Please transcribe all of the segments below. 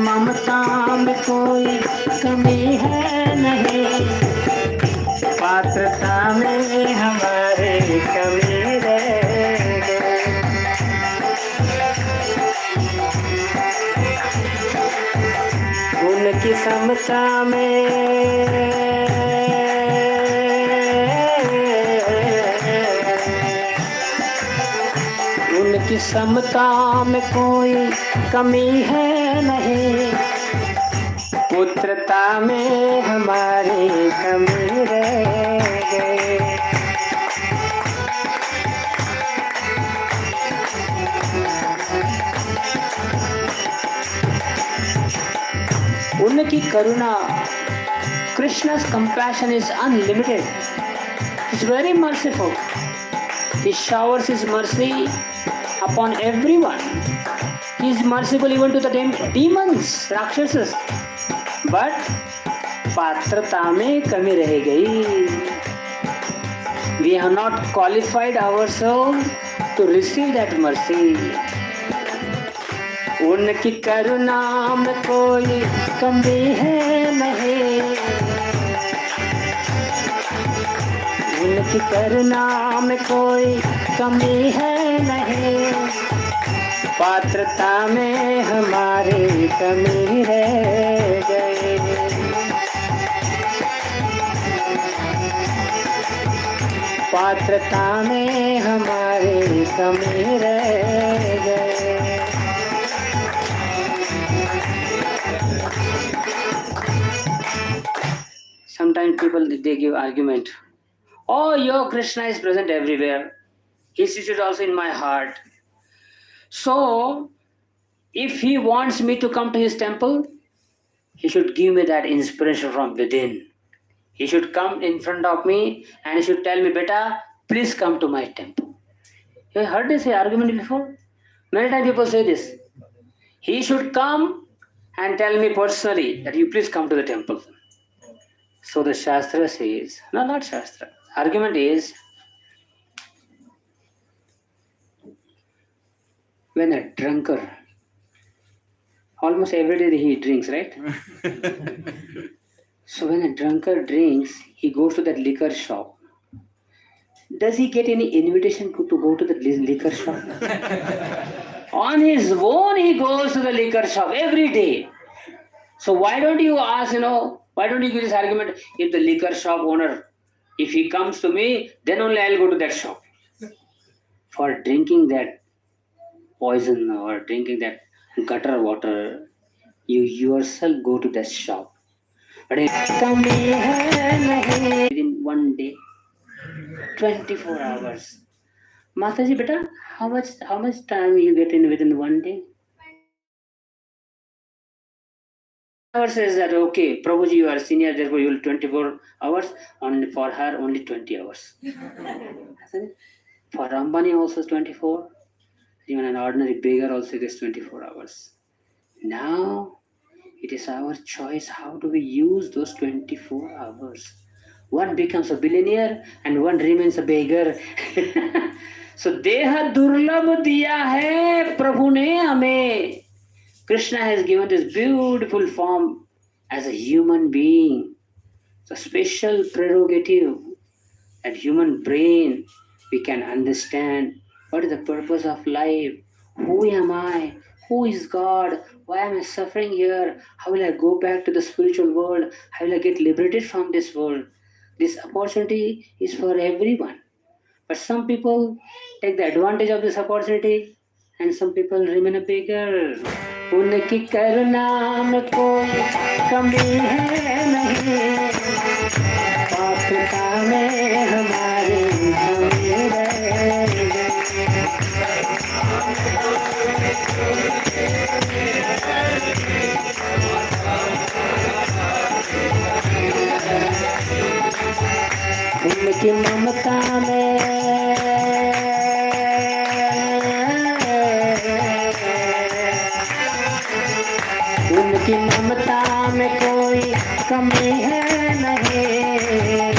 ममता में कोई कमी है नहीं, पात्रता में हमारे कमी रह गए। उनकी समता में उनकी समता में कोई कमी है नहीं, पुत्रता में हमारी कमी रह गई। उनकी करुणा, Krishna's compassion is unlimited. He's very merciful. He showers his mercy upon everyone. He is merciful even to the demons, Rakshasas. But पात्रता में कमी रह गई. We have not qualified ourselves to receive that mercy. उनकी करुणा में कोई कमी है नहीं, उनकी करुणा में कोई कमी है नहीं, पात्रता में हमारी कमी रह गई। पात्रता में हमारी कमी रह गई। Sometimes people they give argument. Oh, your Krishna is present everywhere. He is seated also in my heart. So, if he wants me to come to his temple, he should give me that inspiration from within. He should come in front of me and he should tell me, "Beta, please come to my temple." You have heard this argument before? Many times people say this. He should come and tell me personally that you please come to the temple. So the Shastra says, no, not Shastra. Argument is, when a drunkard, almost every day he drinks, right? So when a drunkard drinks, he goes to that liquor shop. Does he get any invitation to go to the liquor shop? On his own he goes to the liquor shop every day. So why don't you ask, why don't you give this argument, if the liquor shop owner, if he comes to me, then only I'll go to that shop. For drinking that poison or drinking that gutter water, you yourself go to that shop. But within one day, 24 hours. Mataji, beta, how much time you get in within one day? Says that, okay, Prabhuji, you are senior, therefore you will 24 hours, only for her only 20 hours. For Ambani also 24, even an ordinary beggar also gets 24 hours. Now, it is our choice how do we use those 24 hours. One becomes a billionaire and one remains a beggar. So, Deha Durlabh diya hai Prabhu ne hame. Krishna has given this beautiful form as a human being. It's a special prerogative that human brain we can understand what is the purpose of life. Who am I? Who is God? Why am I suffering here? How will I go back to the spiritual world? How will I get liberated from this world? This opportunity is for everyone. But some people take the advantage of this opportunity and some people remain a beggar. उनकी करुणा में कोई कमी है नहीं, पात्रता में हमारी कमी रह गई। उनकी ममता में उनकी ममता में कोई कमी है नहीं,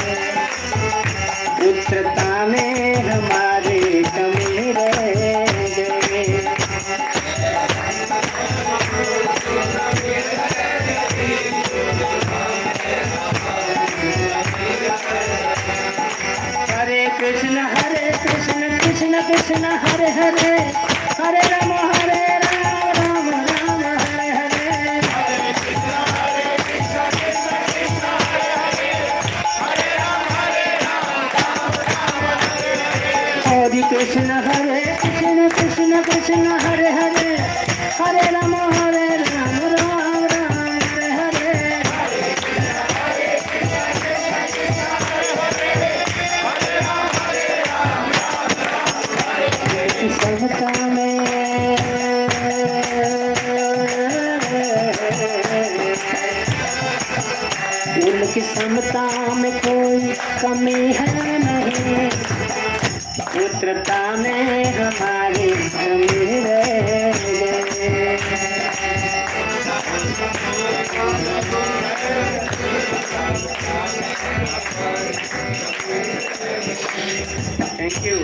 पुत्रता में हमारी कमी रह गई। Krishna, Krishna Krishna, Hare Hare, Hare Rama, Rama Rama, Hare Hare. Hare Krishna, Krishna Krishna, Hare Hare, Hare Rama, Rama Rama, Hare Hare. समता में उनकी समता में कोई कमी है नहीं, पुत्रता में हमारी कमी रह गई। Thank you.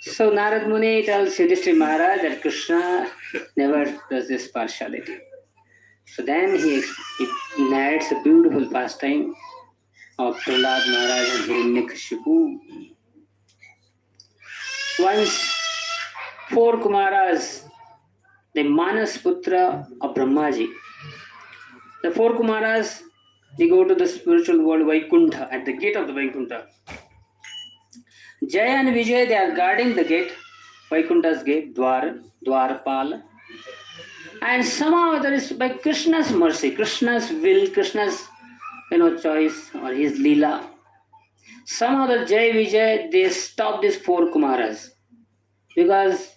So Narad Muni tells Yudhishthira Maharaj that Krishna never does this partiality. So then he narrates a beautiful pastime of Prahlad Maharaj and Hiranyakashipu. Once 4 Kumaras, the Manas Putra of Brahmaji, the 4 Kumaras, they go to the spiritual world Vaikuntha, at the gate of the Vaikuntha. Jaya and Vijay, they are guarding the gate, Vaikuntha's gate, Dwarpala. And somehow there is, by Krishna's mercy, Krishna's will, Krishna's choice or his Leela, somehow the Jaya Vijay, they stop these 4 Kumaras. Because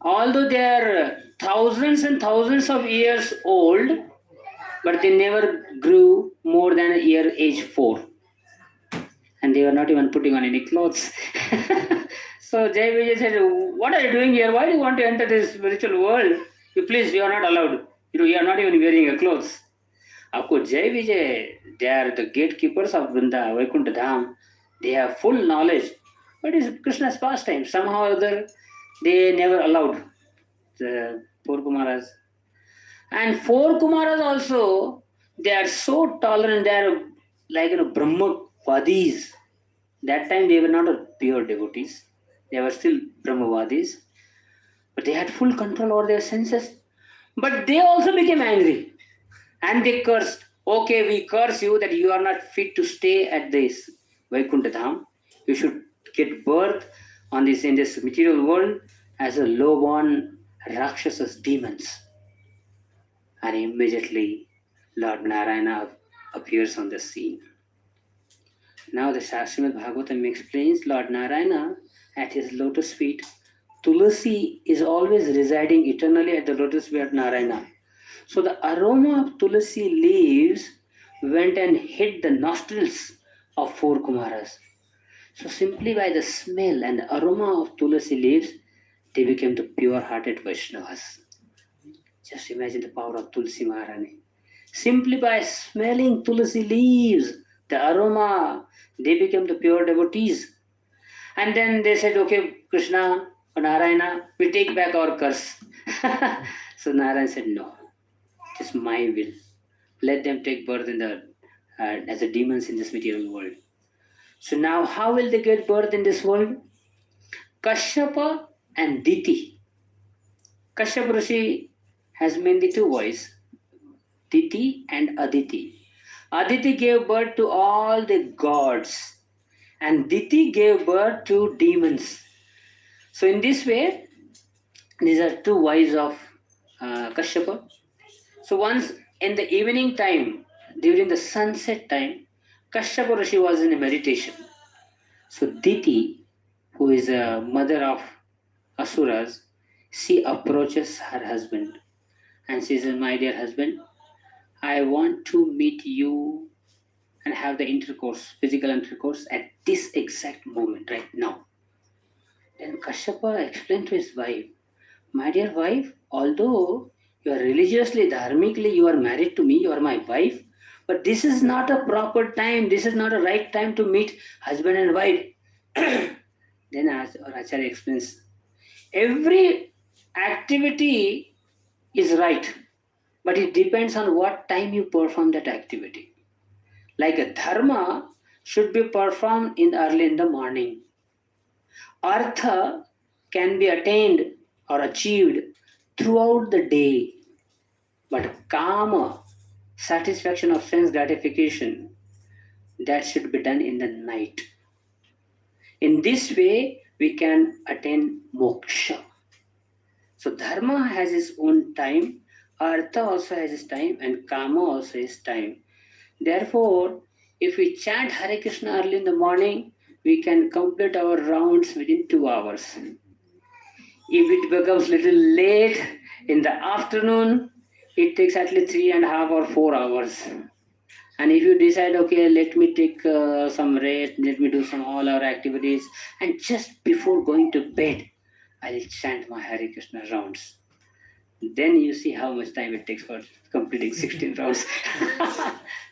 although they are thousands and thousands of years old, but they never grew more than age 4. And they were not even putting on any clothes. So Jai Vijay said, what are you doing here? Why do you want to enter this spiritual world? Please, you are not allowed. You are not even wearing a clothes. Of course, Jai Vijay, they are the gatekeepers of Vrinda, Vaikuntha Dham. They have full knowledge. But it's Krishna's pastime. Somehow or other, they never allowed the 4 Kumaras. And 4 Kumaras also, they are so tolerant. They are like Brahmavadis. That time they were not a pure devotees. They were still Brahmavadis. But they had full control over their senses. But they also became angry. And they cursed. Okay, we curse you that you are not fit to stay at this Vaikuntha Dham. You should get birth in this material world as a low-born Rakshasas, demons. And immediately Lord Narayana appears on the scene. Now the Srimad Bhagavatam explains Lord Narayana at his lotus feet. Tulasi is always residing eternally at the lotus feet of Narayana. So the aroma of Tulasi leaves went and hit the nostrils of 4 Kumaras. So simply by the smell and the aroma of Tulasi leaves, they became the pure-hearted Vaishnavas. Just imagine the power of Tulsi Maharani. Simply by smelling Tulasi leaves, the aroma, they became the pure devotees. And then they said, okay, Krishna or Narayana, we take back our curse. So Narayana said, no, it is my will. Let them take birth as a demons in this material world. So now how will they get birth in this world? Kashyapa and Diti. Kashyapa Rishi has mainly 2 boys, Diti and Aditi. Aditi gave birth to all the gods and Diti gave birth to demons. So in this way, these are 2 wives of Kashyapa. So once in the evening time, during the sunset time, Kashyapa Rishi was in a meditation. So Diti, who is a mother of Asuras, she approaches her husband and she says, my dear husband, I want to meet you and have the intercourse, physical intercourse at this exact moment, right now. Then Kashyapa explained to his wife, my dear wife, although you are religiously, dharmically, you are married to me, you are my wife, but this is not a proper time, this is not a right time to meet husband and wife. Then our Acharya explains, every activity is right, but it depends on what time you perform that activity. Like a dharma, should be performed in early in the morning. Artha can be attained or achieved throughout the day, but kama, satisfaction of sense gratification, that should be done in the night. In this way, we can attain moksha. So dharma has its own time, artha also has its time, and kama also has time. Therefore, if we chant Hare Krishna early in the morning, we can complete our rounds within 2 hours. If it becomes little late in the afternoon, it takes at least 3.5 or 4 hours. And if you decide, okay, let me take some rest, let me do some all our activities, and just before going to bed, I'll chant my Hare Krishna rounds. Then you see how much time it takes for completing 16 rounds.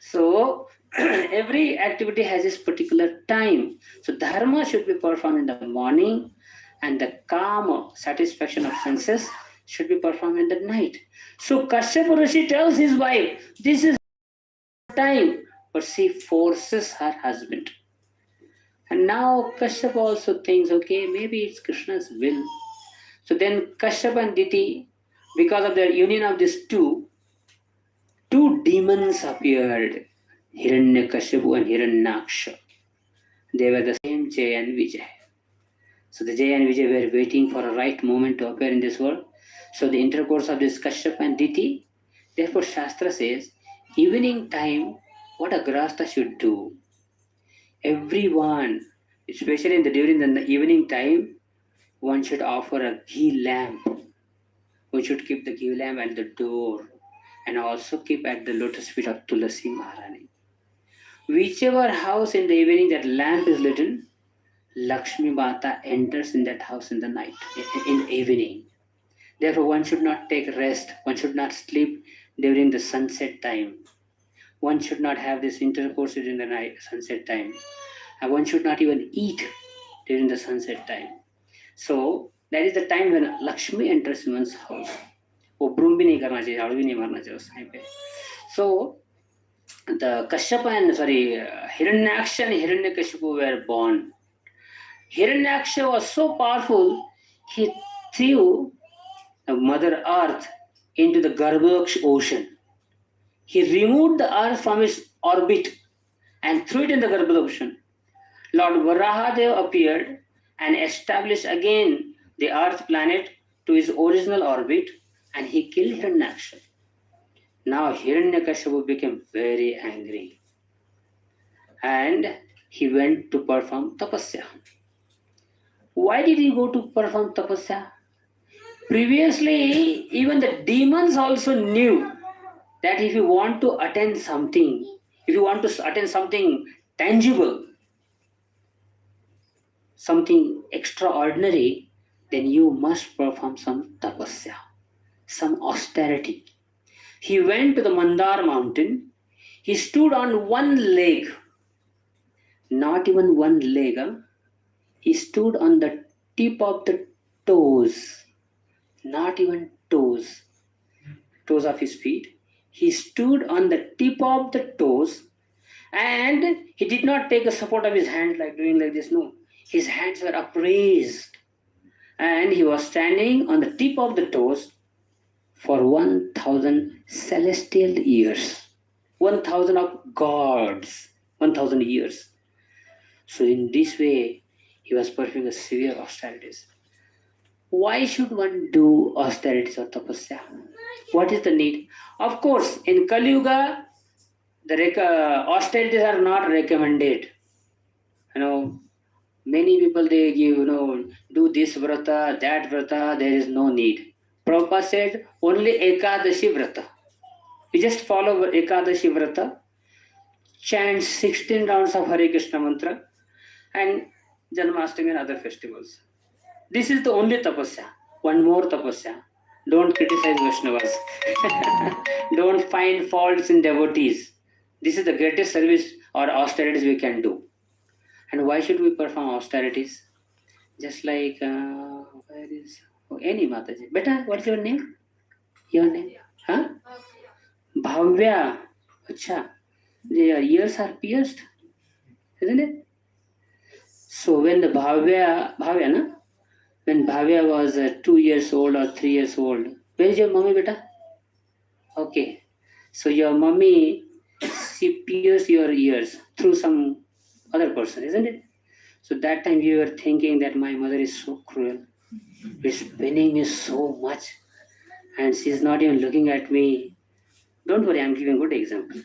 So every activity has its particular time. So dharma should be performed in the morning, and the kama, satisfaction of senses, should be performed in the night. So Kashyapa Rishi tells his wife, this is time, but she forces her husband. And now Kashyapa also thinks, okay, maybe it's Krishna's will. So then Kashyapa and Diti, because of the union of these two demons appeared, Hiranyakashipu and Hiranyaksha. They were the same Jay and Vijay. So the Jay and Vijay were waiting for a right moment to appear in this world. So the intercourse of this Kashyapa and Diti, therefore Shastra says, evening time, what a grasta should do. Everyone, especially during the evening time, one should offer a ghee lamp. We should keep the ghee lamp at the door and also keep at the lotus feet of Tulasi Maharani. Whichever house in the evening that lamp is lit, Lakshmi Mata enters in that house in the night, in the evening. Therefore, one should not take rest. One should not sleep during the sunset time. One should not have this intercourse during the night, sunset time. And one should not even eat during the sunset time. So, that is the time when Lakshmi enters in one's house. वो broom भी नहीं करना चाहिए, झाड़ू भी नहीं मारना चाहिए उस टाइम पे. So, the Kashyapa and Hiranyaksha and Hiranyakashipu were born. Hiranyaksha was so powerful, he threw the Mother Earth into the Garbhodaksha ocean. He removed the earth from its orbit and threw it in the Garbhodaksha ocean. Lord Varahadev appeared and established again the earth planet to its original orbit, and he killed Hiranyaksha. Now Hiranyakashipu became very angry and he went to perform tapasya. Why did he go to perform tapasya? Previously, even the demons also knew that if you want to attain something, if you want to attain something tangible, something extraordinary, then you must perform some tapasya, some austerity. He went to the Mandar mountain. He stood on one leg, not even one leg. He stood on the tip of the toes, not even toes of his feet. He stood on the tip of the toes, and he did not take the support of his hand like doing like this. No, his hands were upraised, and he was standing on the tip of the toes for 1,000 celestial years, 1,000 of gods, 1,000 years. So in this way, he was performing a severe austerities. Why should one do austerities or tapasya? What is the need? Of course, in Kali Yuga, the austerities are not recommended. Many people, they give, do this vrata, that vrata, there is no need. Prabhupada said, only Ekadashi vrata. You just follow Ekadashi vrata, chant 16 rounds of Hare Krishna mantra, and Janmashtami and other festivals. This is the only tapasya. One more tapasya. Don't criticize Vaishnavas. Don't find faults in devotees. This is the greatest service or austerities we can do. And why should we perform austerities? Just like, where is... any Mataji. Beta, what's your name? Your name? Huh? Bhavya. Acha. Your ears are pierced. isn't it? So when the Bhavya, na? When Bhavya was 2 years old or 3 years old, where is your mommy, beta? Okay. So your mommy, she pierced your ears through some other person, isn't it? So that time you were thinking that my mother is so cruel. She's pinning me so much, and she's not even looking at me. Don't worry, I'm giving a good example.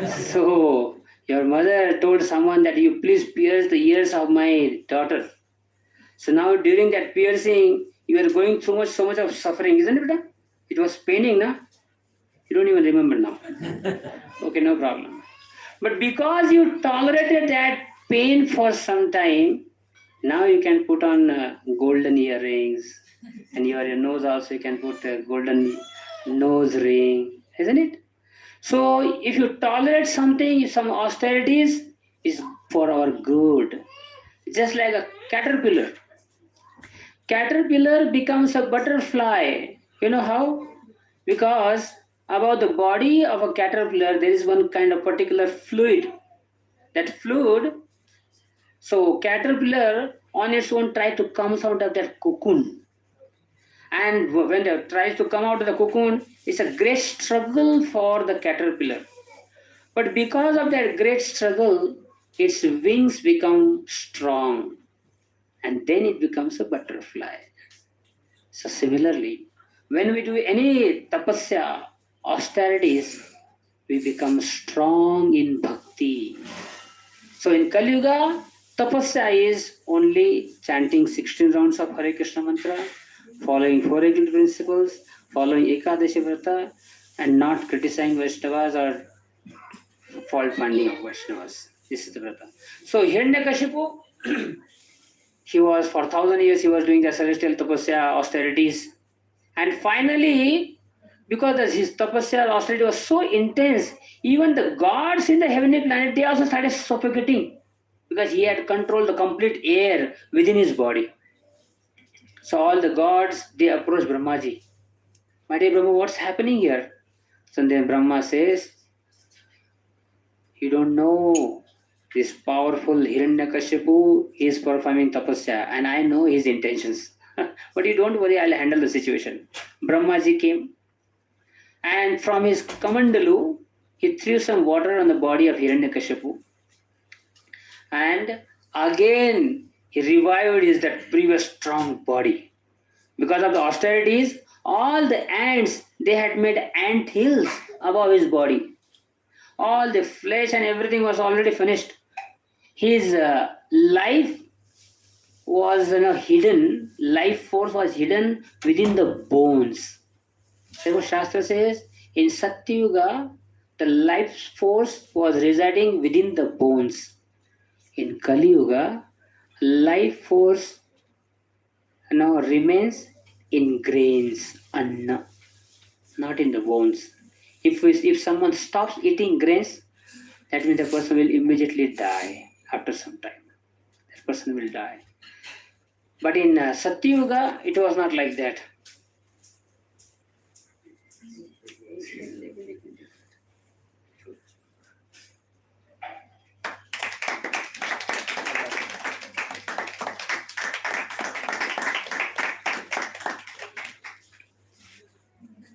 So your mother told someone that you please pierce the ears of my daughter. So now during that piercing, you are going through so much of suffering, isn't it? It was paining, na? You don't even remember now. Okay, no problem. But because you tolerated that pain for some time, now you can put on golden earrings, and your nose also you can put a golden nose ring, isn't it? So if you tolerate something, if some austerities is for our good. Just like a caterpillar. Caterpillar becomes a butterfly. You know how? Because about the body of a caterpillar, there is one kind of particular fluid. That fluid, so caterpillar on its own try to come out of that cocoon. And when it tries to come out of the cocoon, it's a great struggle for the caterpillar. But because of that great struggle, its wings become strong, and then it becomes a butterfly. So similarly, when we do any tapasya, austerities, we become strong in bhakti. So in Kali Yuga, tapasya is only chanting 16 rounds of Hare Krishna mantra, following four regular principles, following Ekadashi Vrata, and not criticizing Vaishnavas or fault finding of Vaishnavas. This is the Vrata. So Hiranyakashipu, he was for 1,000 years he was doing the celestial tapasya austerities, and finally, because his tapasya austerity was so intense, even the gods in the heavenly planet they also started suffocating because he had controlled the complete air within his body. So all the gods they approached Brahmaji. My dear Brahma, what's happening here? So then Brahma says, you don't know. This powerful Hiranyakashipu is performing tapasya and I know his intentions. But you don't worry, I'll handle the situation. Brahmaji came and from his kamandalu, he threw some water on the body of Hiranyakashipu. And again, he revived his that previous strong body. Because of the austerities, all the ants, they had made ant hills above his body. All the flesh and everything was already finished. His life was hidden, life force was hidden within the bones. Therefore, Shastra says, in Satyuga, the life force was residing within the bones. In Kali Yuga, life force remains in grains, anna, not in the bones. If someone stops eating grains, that means the person will immediately die after some time. That person will die. But in Satyuga, it was not like that.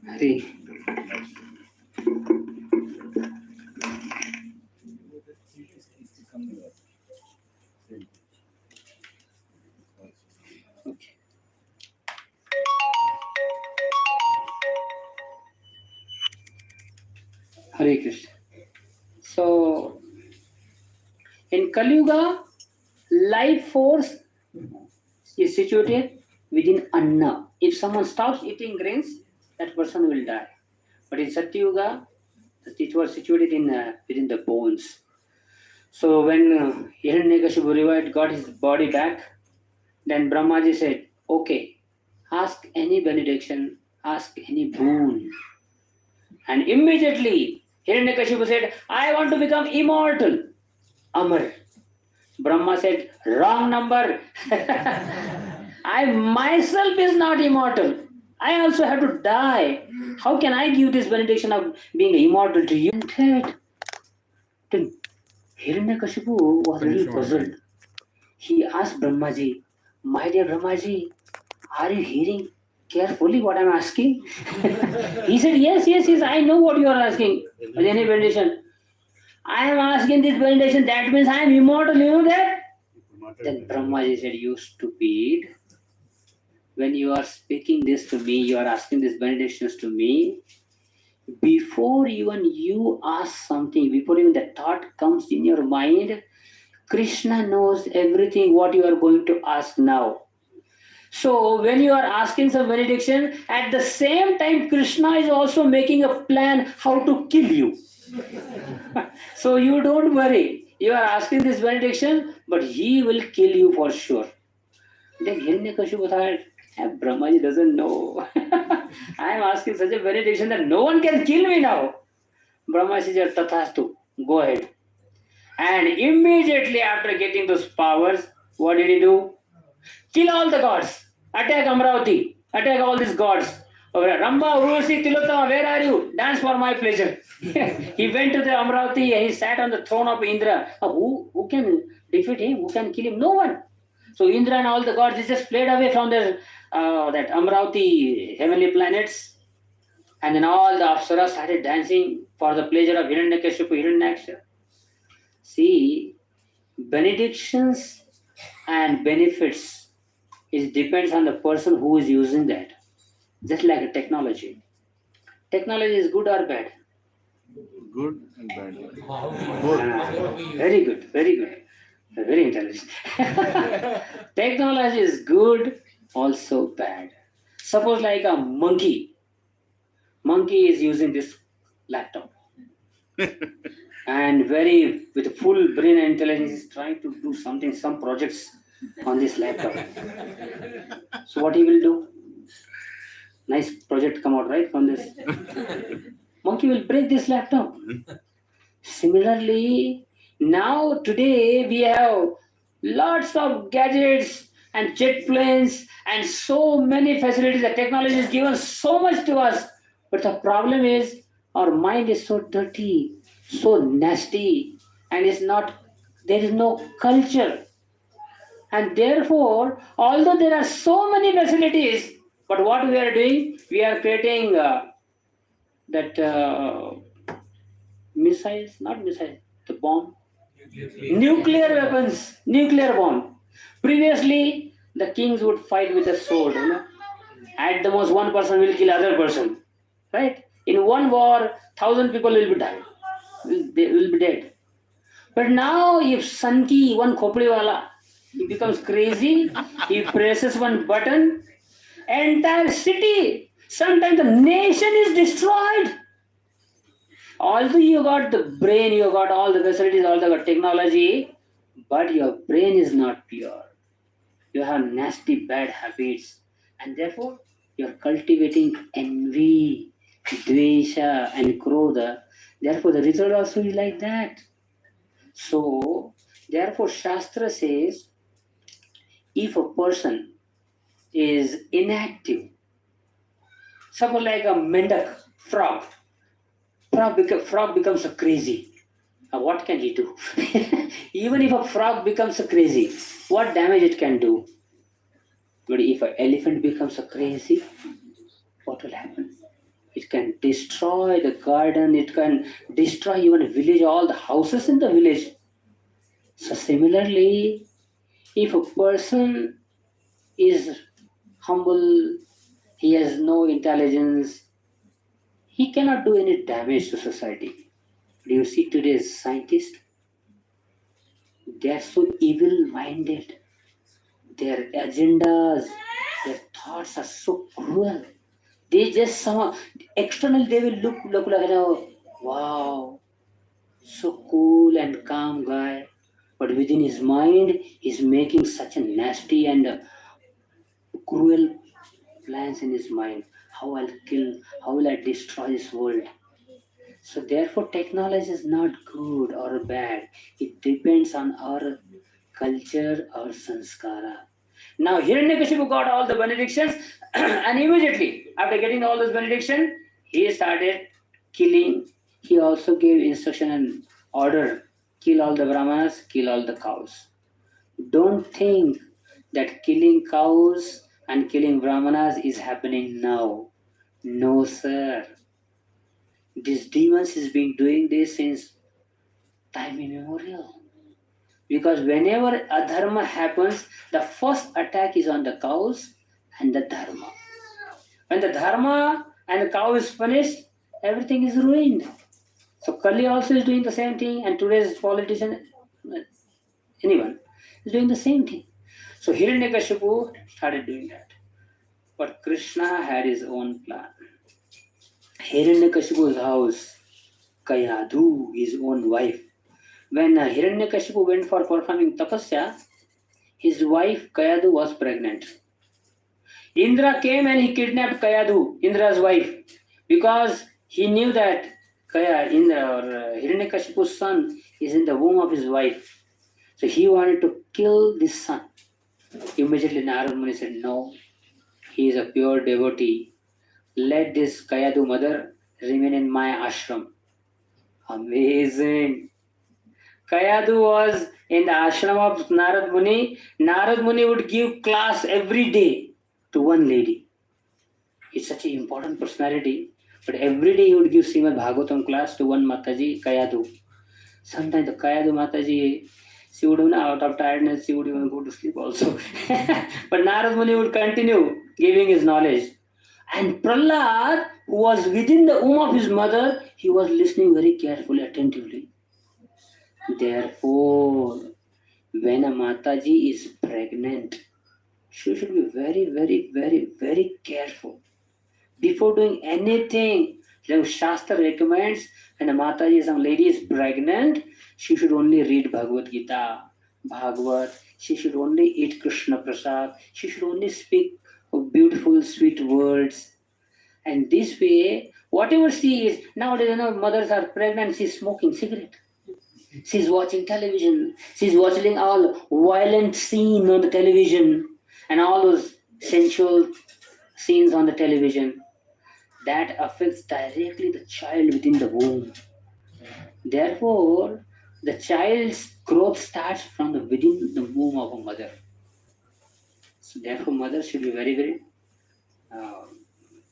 Hari. Okay. Hare Krishna. So, in Kali Yuga, life force is situated within anna. If someone stops eating grains, that person will die. But in Satyuga, it was situated in within the bones. So when Hiranyakashipu revived, got his body back, then Brahmaji said, okay, ask any benediction, ask any boon. And immediately Hiranyakashipu said, I want to become immortal, Amar. Brahma said, wrong number. I myself is not immortal. I also have to die. How can I give this benediction of being immortal to you? Hiranyakashipu was a little puzzled. He asked Brahmaji, "My dear Brahmaji, are you hearing carefully what I'm asking?" He said, "Yes, yes, yes, I know what you are asking. Any benediction. I am asking this benediction, that means I am immortal, you know that?" Then Brahmaji said, "You stupid. When you are speaking this to me, you are asking these benedictions to me. Before even you ask something, before even the thought comes in your mind, Krishna knows everything what you are going to ask now. So when you are asking some benediction, at the same time, Krishna is also making a plan how to kill you. So you don't worry. You are asking this benediction, but he will kill you for sure." Then Hiranyakashipu thought, Brahmaji doesn't know. I am asking such a benediction that no one can kill me now. Brahmaji said, "Tathastu, go ahead." And immediately after getting those powers, what did he do? Kill all the gods. Attack Amravati. Attack all these gods. Ramba, Urvashi, Tilottama, where are you? Dance for my pleasure. He went to the Amravati. He sat on the throne of Indra. Who can defeat him? Who can kill him? No one. So Indra and all the gods, they just fled away from that Amravati heavenly planets. And then all the Apsaras started dancing for the pleasure of Hiranyakashipu, Hiranyaksha. See, benedictions and benefits, it depends on the person who is using that. Just like a technology. Technology is good or bad? Good and bad. Very good, very good. Very intelligent. Technology is good, also bad. Suppose like a monkey. Monkey is using this laptop. And very with full brain and intelligence is trying to do something, some projects on this laptop. So what he will do? Nice project come out right from this. Monkey will break this laptop. Similarly, now today we have lots of gadgets and jet planes and so many facilities. The technology is given so much to us, but the problem is our mind is so dirty, so nasty, and it's not. There is no culture, and therefore, although there are so many facilities, but what we are doing, we are creating that. Missiles, not missiles, the bomb, nuclear weapons, nuclear bomb. Previously, the kings would fight with a sword, you know. At the most, one person will kill other person, right? In one war, 1,000 people will be died, they will be dead. But now, if Sanki, one khopliwala, he becomes crazy, he presses one button, entire city, sometimes the nation is destroyed. Although you got the brain, you got all the facilities, all the technology, but your brain is not pure. You have nasty, bad habits, and therefore you're cultivating envy, dvesha, and krodha. Therefore, the result also is like that. So, therefore, Shastra says if a person is inactive, suppose like a mendak, frog, frog becomes a crazy. What can he do? Even if a frog becomes a crazy, what damage it can do? But if an elephant becomes a crazy, what will happen? It can destroy the garden, it can destroy even a village, all the houses in the village. So similarly, if a person is humble, he has no intelligence, he cannot do any damage to society. Do you see today's scientists? They are so evil-minded. Their agendas, their thoughts are so cruel. They just somehow externally they will look like wow, so cool and calm guy, but within his mind he's making such a nasty and cruel plans in his mind. How I'll kill, how will I destroy this world? So therefore technology is not good or bad. It depends on our culture or sanskara. Now Hiranyakashipu got all the benedictions and immediately after getting all those benedictions, he started killing. He also gave instruction and order kill all the brahmanas, kill all the cows. Don't think that killing cows and killing brahmanas is happening now. No, sir. These demons has been doing this since time immemorial. Because whenever adharma happens, the first attack is on the cows and the dharma. When the dharma and the cow is finished, everything is ruined. So Kali also is doing the same thing, and today's politician, anyone, is doing the same thing. So Hiranyakashipu started doing that. But Krishna had his own plan. Hiranyakashipu's house, Kayadu, his own wife. When Hiranyakashipu went for performing tapasya, his wife Kayadu was pregnant. Indra came and he kidnapped Kayadu, Indra's wife, because he knew that Indra or Hiranyakashipu's son is in the womb of his wife. So he wanted to kill this son. Immediately Narad Muni said, no, he is a pure devotee. Let this Kayadu mother remain in my ashram. Amazing. Kayadu was in the ashram of Narad Muni. Narad Muni would give class every day to one lady. It's such an important personality. But every day he would give Srimad Bhagavatam class to one Mataji, Kayadu. Sometimes the Kayadu Mataji, she would even out of tiredness, she would even go to sleep also. But Narad Muni would continue giving his knowledge. And Prahlad, who was within the womb of his mother, he was listening very carefully, attentively. Therefore, when a Mataji is pregnant, she should be very, very, very, very careful. Before doing anything, like Shastra recommends, when a Mataji, some lady is pregnant, she should only read Bhagavad Gita, Bhagavad. She should only eat Krishna Prasad. She should only speak beautiful, sweet words. And this way, whatever she is, nowadays, mothers are pregnant, she's smoking cigarette. She's watching television. She's watching all violent scene on the television and all those sensual scenes on the television. That affects directly the child within the womb. Therefore, the child's growth starts from within the womb of a mother. So therefore, mother should be very, very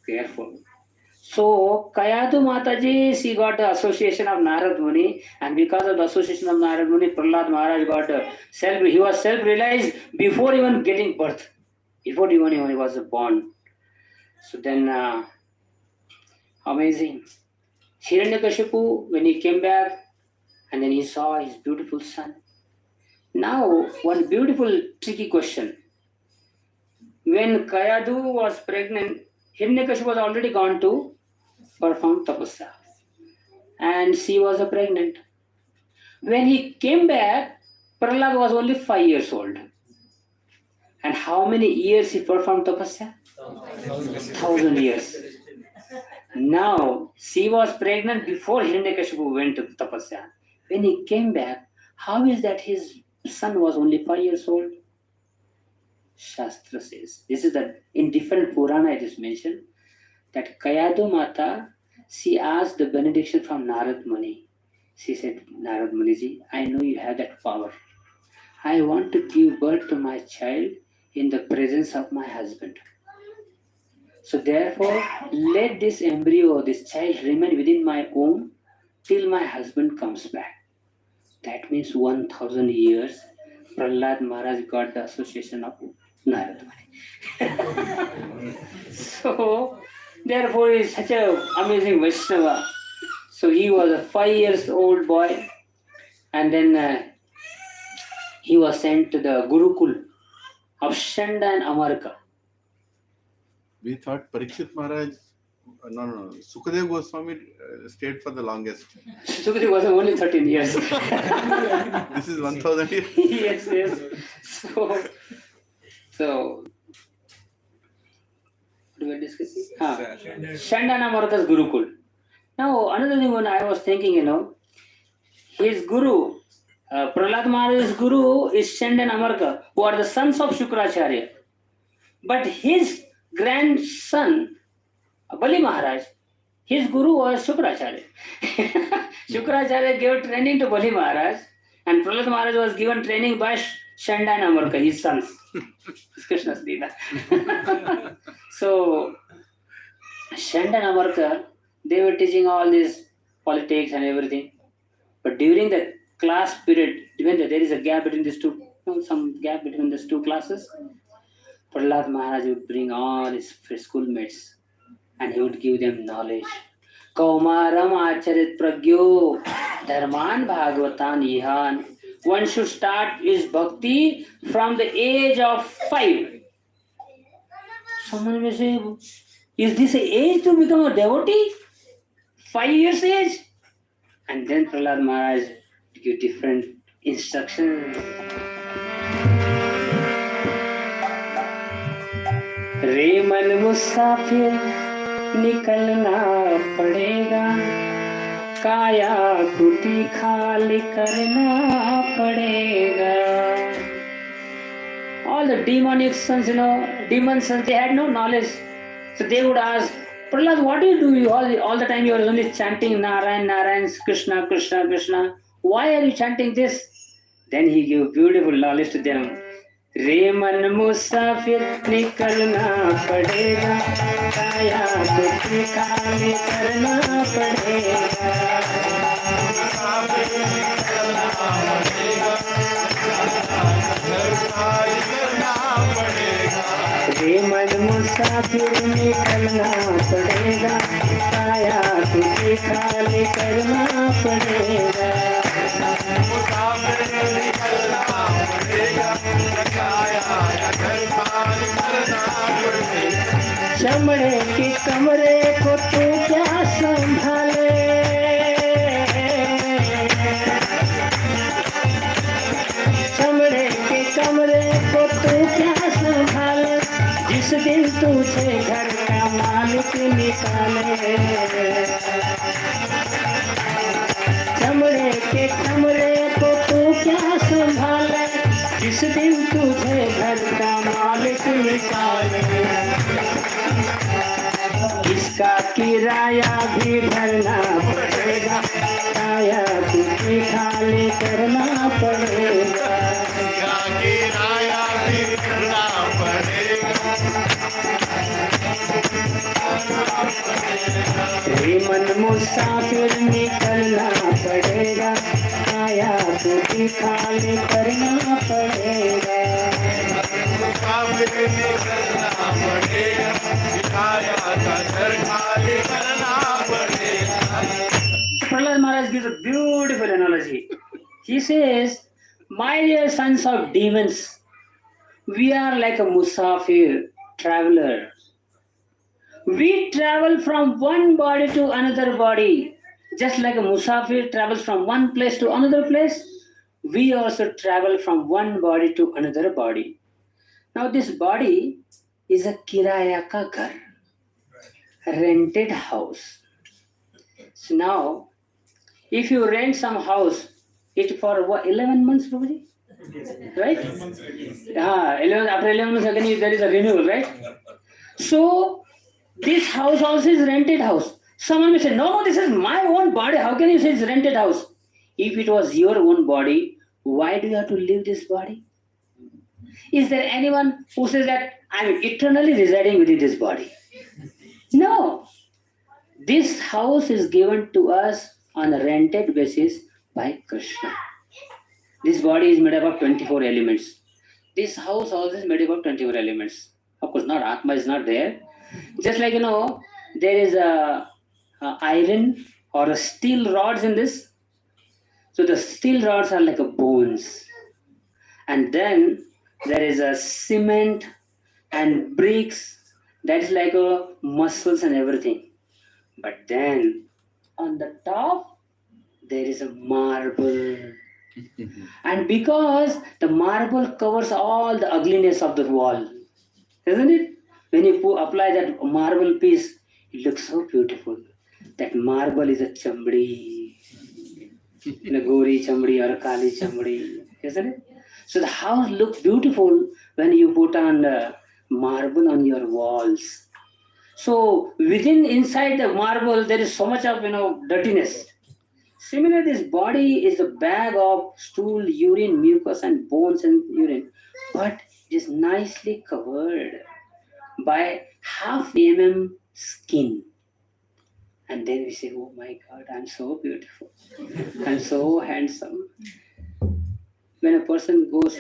careful. So, Kayadu Mataji, she got the association of Narad Muni, and because of the association of Narad Muni, Prahlad Maharaj got he was self-realized before even getting birth, before even he was born. So then, amazing. Hiranyakashipu, when he came back, and then he saw his beautiful son. Now, one beautiful, tricky question. When Kayadu was pregnant, Hiranyakashipu was already gone to perform tapasya, and she was pregnant. When he came back, Prahlad was only 5 years old. And how many years he performed tapasya? 1,000 years. Now, she was pregnant before Hiranyakashipu went to tapasya. When he came back, how is that his son was only 5 years old? Shastra says, this is in different Purana it is mentioned, that Kayadu Mata, she asked the benediction from Narad Muni. She said, Narad Muniji, I know you have that power. I want to give birth to my child in the presence of my husband. So therefore, let this embryo, this child remain within my womb till my husband comes back. That means 1,000 years, Prahlad Maharaj got the association of Narad Muni. So, therefore, he is such an amazing Vaishnava. So he was a 5 years old boy, and then he was sent to the Gurukul of Shanda and Amarka. We thought Parikshit Maharaj, no, Sukadev Goswami stayed for the longest. Sukadeva was only 13 years. This is 1,000 years. Yes. So what were we discussing? Shanda and Amarka's Gurukul. Now, another thing when I was thinking, his guru, Prahlad Maharaj's guru is Shanda and Amarka, who are the sons of Shukracharya. But his grandson, Bali Maharaj, his guru was Shukracharya. Shukracharya gave training to Bali Maharaj, And Prahlad Maharaj was given training by Shanda and Amarka, his sons. Krishna's Leela. So, Shanda and Amarka, they were teaching all this politics and everything. But during the class period, when there is a gap between these two, some gap between these two classes, Prahlad Maharaj would bring all his schoolmates and he would give them knowledge. Kaumaram acharit pragyo dharman bhagavatan ihan. One should start his bhakti from the age of 5. Someone may say, is this an age to become a devotee? 5 years age? And then Prahlad Maharaj give different instructions. रे मन मुसाफिर निकलना पड़ेगा, काया कुटी खाली करना पड़ेगा. All the demonic sons, demon sons, they had no knowledge. So they would ask, Prahlad, what do you do? All the time you are only chanting Narayan, Narayan, Krishna, Krishna, Krishna. Why are you chanting this? Then he gave beautiful knowledge to them. रे मन मुसाफिर निकलना पड़ेगा, काया कुटी खाली करना पड़ेगा. रे मन मुसाफिर निकलना पड़ेगा, काया कुटी खाली करना पड़ेगा. चमड़े के कमरे को तू क्या संभाले, चमड़े के कमरे को तू क्या संभाले, जिस दिन तुझे घर का मालिक निकाले. चमड़े के कमरे को तू क्या संभाले, जिस दिन तुझे घर का मालिक निकाले. इसका किराया भी भरना पड़ेगा, काया कुटी खाली करना पड़ेगा. किराया भी भरना पड़ेगा. रे मन मुसाफिर निकलना पड़ेगा, काया कुटी खाली करना पड़ेगा. Prahlad Maharaj gives a beautiful analogy. He says, my dear sons of demons, we are like a musafir, traveler. We travel from one body to another body. Just like a musafir travels from one place to another place, we also travel from one body to another body. Now this body is a kiraya ka ghar, a rented house. So now, if you rent some house, it for what, 11 months, Prabhuji? Right? 11, after 11 months again there is a renewal, right? So this house also is rented house. Someone may say, no, this is my own body. How can you say it's rented house? If it was your own body, why do you have to leave this body? Is there anyone who says that I'm eternally residing within this body? No. This house is given to us on a rented basis by Krishna. This body is made up of 24 elements. This house also is made up of 24 elements. Of course, not Atma is not there. Just like, there is a iron or a steel rods in this. So the steel rods are like a bones. And then there is a cement and bricks. That is like a muscles and everything. But then on the top, there is a marble. And because the marble covers all the ugliness of the wall, isn't it? When you apply that marble piece, it looks so beautiful. That marble is a chambdi, a gori chambdi or a kali chambdi, isn't it? So the house looks beautiful when you put on marble on your walls. So inside the marble, there is so much of dirtiness. Similarly, this body is a bag of stool, urine, mucus, and bones and urine, but it is nicely covered by half skin. And then we say, oh my God, I'm so beautiful. I'm so handsome. When a person goes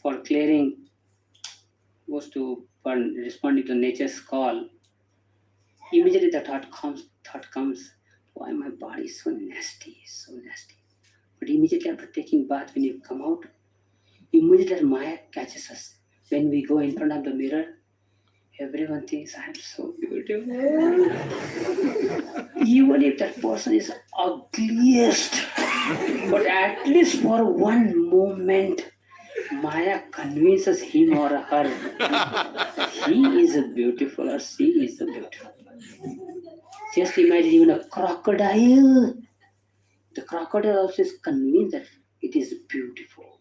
for clearing, goes to responding to nature's call, immediately the thought comes, why my body is so nasty, so nasty. But immediately after taking bath, when you come out, immediately Maya catches us. When we go in front of the mirror, everyone thinks I'm so beautiful. Even if that person is ugliest, but at least for one moment, Maya convinces him or her he is a beautiful or she is a beautiful. Just imagine even a crocodile. The crocodile also is convinced that it is beautiful.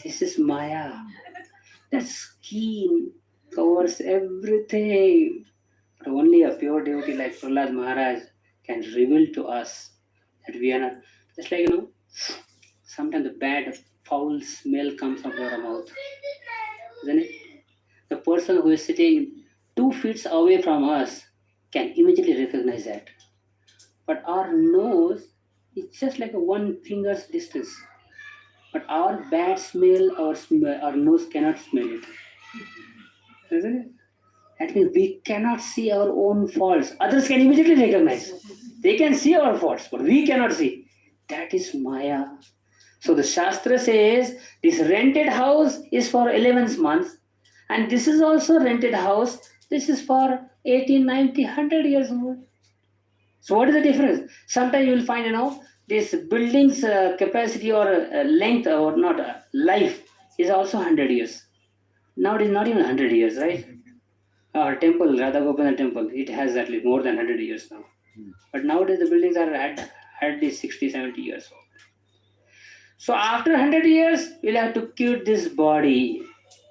This is Maya. That skin covers everything. But only a pure devotee like Prahlad Maharaj can reveal to us that we are not. Just like, sometimes the bad, foul smell comes out of our mouth. Isn't it? The person who is sitting 2 feet away from us can immediately recognize that. But our nose is just like a one finger's distance. But our bad smell, our nose cannot smell it. Isn't it? That means we cannot see our own faults. Others can immediately recognize. They can see our faults, but we cannot see. That is Maya. So the Shastra says this rented house is for 11 months, and this is also rented house. This is for 18, 90, 100 years old. So what is the difference? Sometimes you will find, this building's capacity or length or not life is also 100 years. Now it is not even 100 years, right? Our temple, Radha Gopinath temple, it has at least more than 100 years now. But nowadays the buildings are at least 60, 70 years old. So after 100 years, you'll have to cure this body.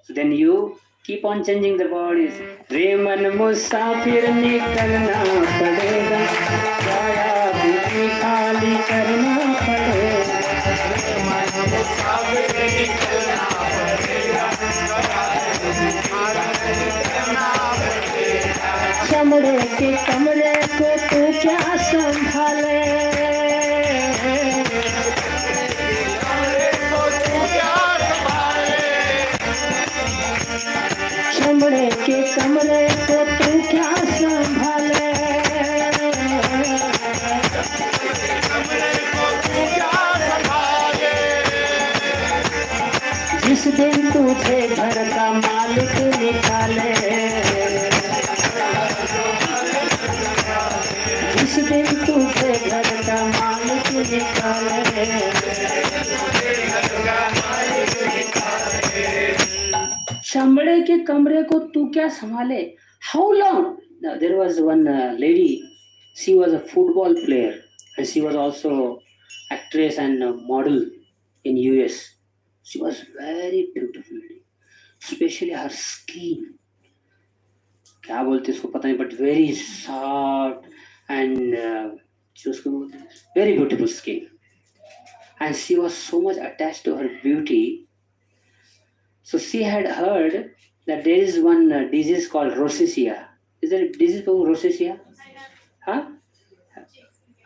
So then you keep on changing the bodies. Reman musafir nikalna padega, kaya bhuti khali karna padega. Reman musafir nikalna padega, kaya bhuti karna padega. चमड़े के कमरे को तू क्या संभाले चमड़े के कमरे को तू क्या संभाले जिस दिन तुझे घर का मालिक निकाले जिस दिन तुझे घर का मालिक निकाले चमड़े के कमरे को तू क्या संभाले How long? Now, there was one lady, she was a football player and she was also actress and model in US. She was very beautiful lady, especially her skin. क्या बोलते इसको पता नहीं, but very soft and very beautiful skin. And she was so much attached to her beauty. So she had heard that there is one disease called rosacea. Is there a disease called rosacea? Huh?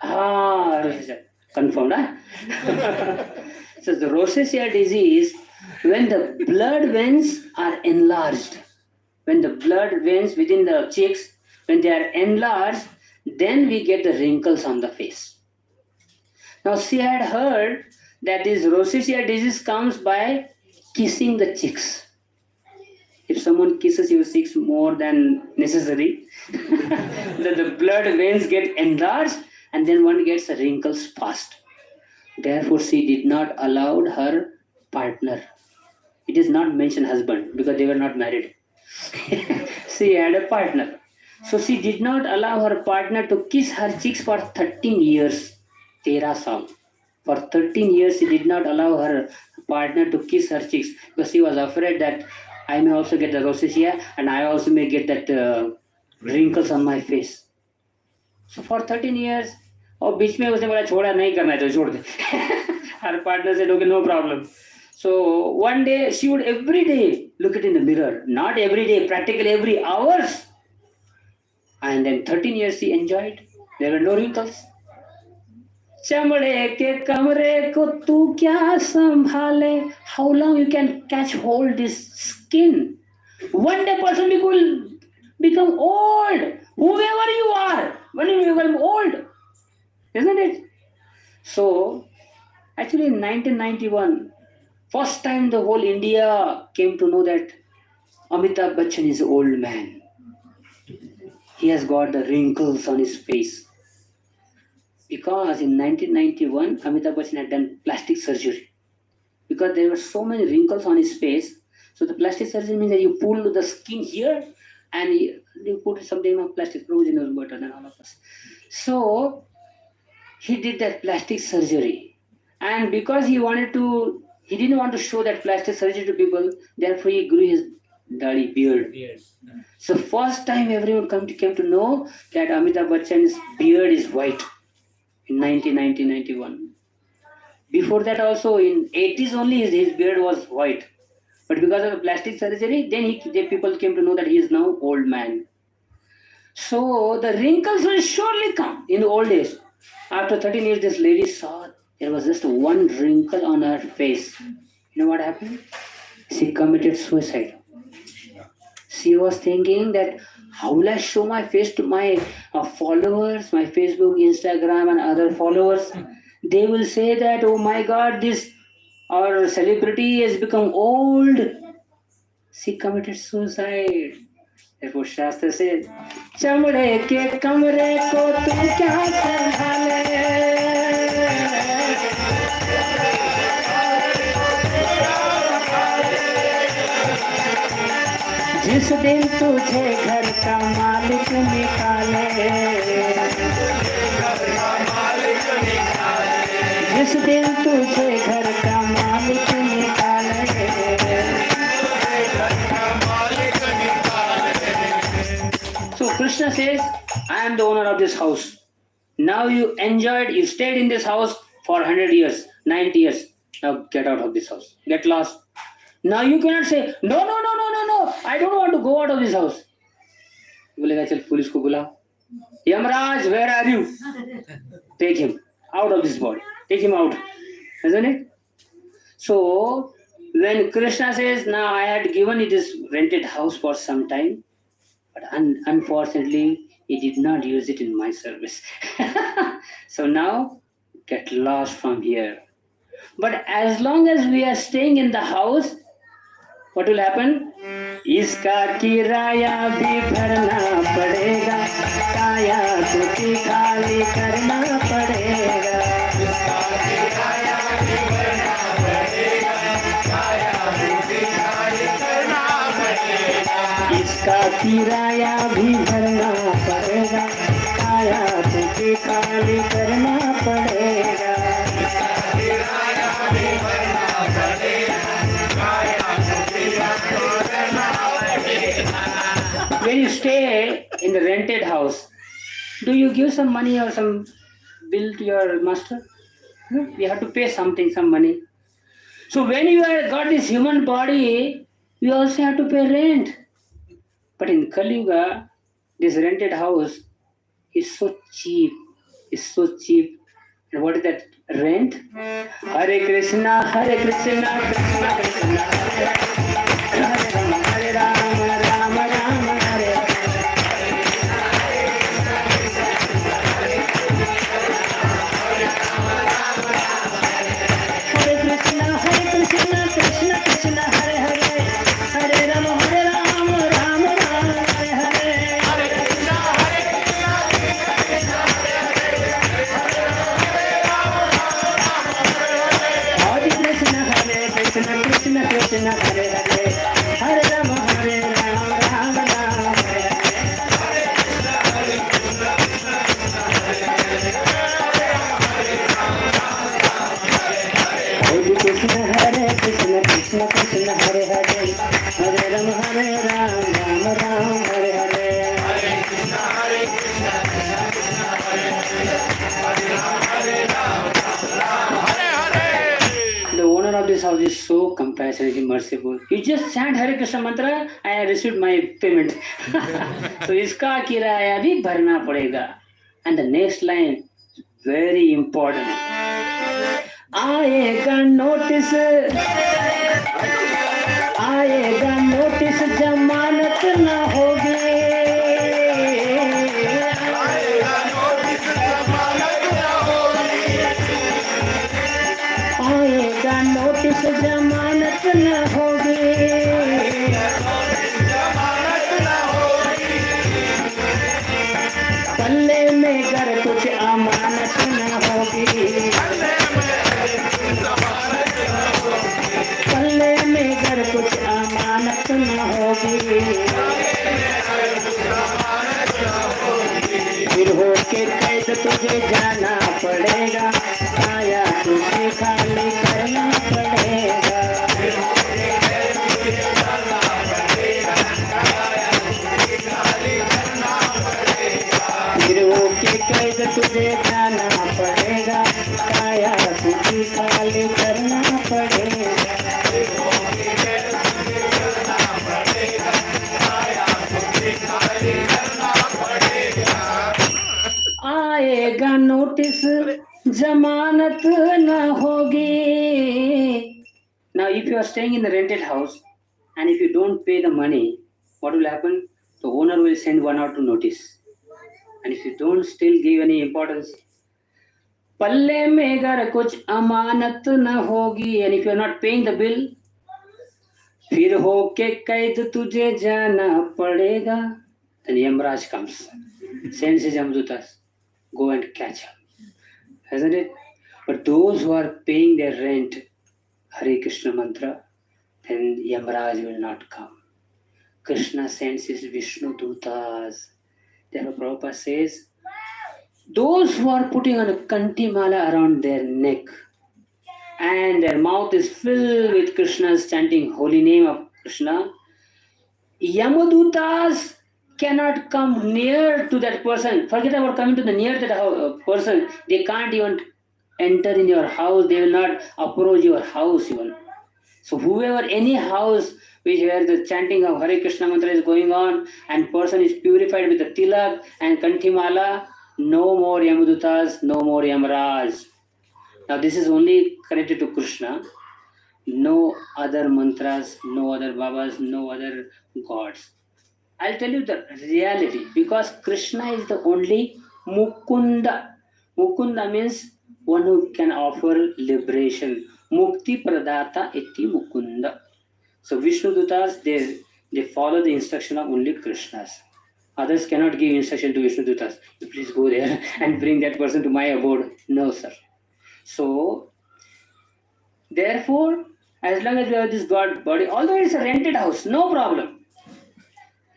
Rosacea. Confirmed, huh? So the rosacea disease, when the blood veins are enlarged, when the blood veins within the cheeks, when they are enlarged, then we get the wrinkles on the face. Now she had heard that this rosacea disease comes by kissing the cheeks. If someone kisses your cheeks more than necessary, the blood veins get enlarged and then one gets the wrinkles fast. Therefore, she did not allow her partner. It is not mentioned husband because they were not married. She had a partner. So she did not allow her partner to kiss her cheeks for 13 years. 13 saal. For 13 years, she did not allow her partner to kiss her cheeks because she was afraid that I may also get the rosacea and I also may get that wrinkles on my face. So for 13 years, और बीच में उसने बोला छोड़ा नहीं करना है तो छोड़ दे. Her partner said okay, no problem. So one day she would every day look it in the mirror, not every day, practically every hours. And then 13 years she enjoyed. There were no wrinkles. चमड़े के कमरे को तू क्या संभाले? How long you can catch hold this skin? One day person will become old. Whoever you are, when you become old, isn't it? So actually in 1991, first time the whole India came to know that Amitabh Bachchan is an old man. He has got the wrinkles on his face. Because in 1991, Amitabh Bachchan had done plastic surgery. Because there were so many wrinkles on his face. So the plastic surgery means that you pull the skin here and you put something of plastic, Prabhu knows better than all of us. So he did that plastic surgery. And because he didn't want to show that plastic surgery to people, therefore he grew his daढ़ी beard. So first time everyone came to know that Amitabh Bachchan's beard is white in 1991. Before that also in 80s only his beard was white. But because of the plastic surgery, then people came to know that he is now old man. So the wrinkles will surely come in the old days. After 13 years, this lady saw there was just one wrinkle on her face. You know what happened? She committed suicide. She was thinking that how will I show my face to my followers, my Facebook, Instagram and other followers. They will say that, oh my God, this our celebrity has become old. She committed suicide. Therefore Shastra says, चमड़े के कमरे को तू क्या संभाले? जिस दिन तुझे घर का मालिक निकाले, जिस दिन तुझे घर का मालिक निकाले. So Krishna says, I am the owner of this house. Now you enjoyed, you stayed in this house for 100 years, 90 years. Now get out of this house. Get lost. Now you cannot say, no, I don't want to go out of this house. बोलेगा चल police को बुलाओ. Yamraj, where are you? Take him out of this body. Take him out. Isn't it? So when Krishna says, now I had given you this rented house for some time, but unfortunately he did not use it in my service. So now get lost from here. But as long as we are staying in the house, what will happen? इसका किराया भी भरना पड़ेगा, काया तुझे खाली करना पड़ेगा. इसका किराया भी भरना पड़ेगा, काया तुझे खाली करना पड़ेगा. इसका किराया भी भरना पड़ेगा, काया तुझे खाली करना पड़ेगा. इसका किराया भी भरना पड़ेगा, काया तुझे खाली करना पड़ेगा. When you stay in the rented house, do you give some money or some bill to your master? You have to pay something, some money. So when you have got this human body, you also have to pay rent. But in Kali Yuga, this rented house is so cheap. It's so cheap. And what is that rent? Hare Krishna, Krishna Krishna, Hare Rama, Rama Rama, Hare Hare. Krishna Hare Hare, Hare Rama Hare Rama, Rama Rama Hare Hare. Krishna Hare Krishna, Krishna Krishna Hare Hare, Hare Rama Hare Rama, Rama Rama Hare Hare. Hare Krishna Krishna, Krishna Krishna Hare Hare, Hare owner of this house is so compassionate, merciful. You just chant Hare Krishna mantra, I received my payment. So इसका किराया भी भरना पड़ेगा. And the next line, very important. आएगा notice, आएगा notice, जमानत न होगी. आएगा नोटिस, जमानत न होगी. पल्ले में घर कुछ अमानत न होगी. पल्ले में घर कुछ अमानत न होगी. फिर होके कैद तुझे जाना पड़ेगा, काया तुझे खाली करना पड़ेगा. फिर होके कैद तुझे जाना पड़ेगा, काया तुझे खाली करना पड़ेगा. आएगा नोटिस, जमानत न होगी. Now if you are staying in the rented house and if you don't pay the money, what will happen? The owner will send 1 or 2 notice. And if you don't still give any importance, पल्ले में अगर कुछ अमानत न होगी. And if you are not paying the bill, फिर होके कैद तुझे जाना पड़ेगा. Then Yamraj comes, sends his Yamdutas, go and catch him. Hasn't it? But those who are paying their rent, Hare Krishna mantra, then Yamraj will not come. Krishna sends his Vishnu Dutas. Therefore Prabhupada says, those who are putting on a kanti mala around their neck and their mouth is filled with Krishna's chanting holy name of Krishna, Yamadutas cannot come near to that person. Forget about coming to the near to the person. They can't even enter in your house. They will not approach your house even. So whoever, any house where the chanting of Hare Krishna mantra is going on and person is purified with the tilak and kantimala, no more Yamadutas, no more Yamraj. Now this is only connected to Krishna. No other mantras, no other babas, no other gods. I'll tell you the reality, because Krishna is the only Mukunda. Mukunda means one who can offer liberation. Mukti Pradata iti Mukunda. So Vishnu Dutas, they follow the instruction of only Krishnas. Others cannot give instruction to Vishnu Dutas. Please go there and bring that person to my abode. No, sir. So, therefore, as long as you have this God body, although it's a rented house, no problem.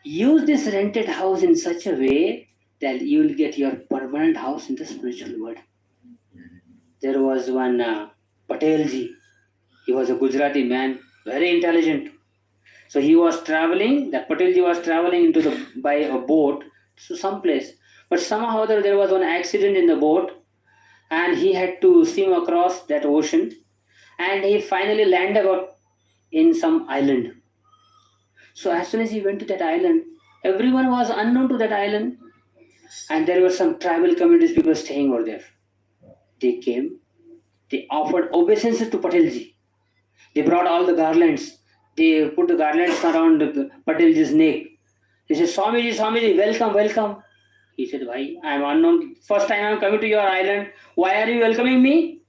Use this rented house in such a way that you will get your permanent house in the spiritual world. There was one Patelji. He was a Gujarati man, very intelligent. So he was traveling, that Patelji was traveling by a boat to some place. But somehow there was one accident in the boat and he had to swim across that ocean and he finally landed in some island. So as soon as he went to that island, everyone was unknown to that island and there were some tribal communities, people staying over there. They came, they offered obeisances to Patelji. They brought all the garlands. They put the garlands around Patelji's neck. They said, Swamiji, Swamiji, welcome, welcome. He said, why? I am unknown. First time I am coming to your island. Why are you welcoming me?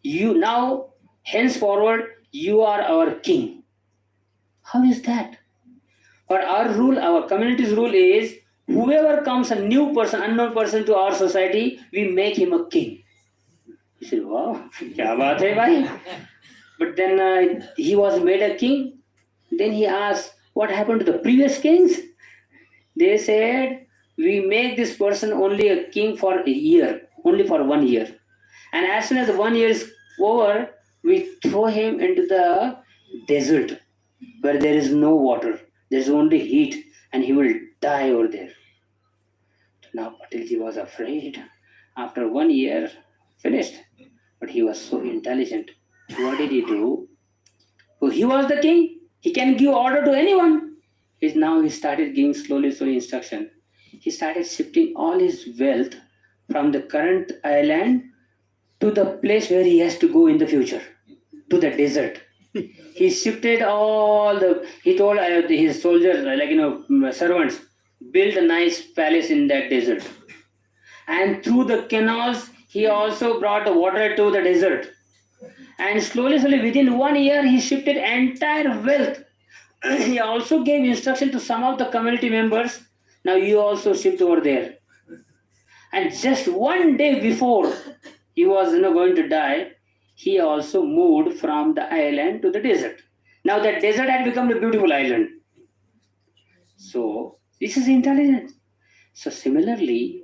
You now, henceforward, you are our king. How is that? For our rule, our community's rule is, whoever comes a new person, unknown person to our society, we make him a king. He said, wow, kya baat hai bhai? But then he was made a king. Then he asked, what happened to the previous kings? They said, we make this person only a king for a year, only for 1 year. And as soon as the 1 year is over, we throw him into the desert where there is no water. There is only heat and he will die over there. Now Patelji was afraid. After 1 year, finished. But he was so intelligent. What did he do? So he was the king. He can give order to anyone. Now he started giving slowly instruction. He started shifting all his wealth from the current island to the place where he has to go in the future, to the desert. He shifted all the. He told his soldiers, servants, build a nice palace in that desert. And through the canals, he also brought the water to the desert. And slowly, within 1 year, he shifted entire wealth. He also gave instruction to some of the community members. Now you also shift over there. And just one day before he was going to die, he also moved from the island to the desert. Now that desert had become a beautiful island. So this is intelligence. So similarly,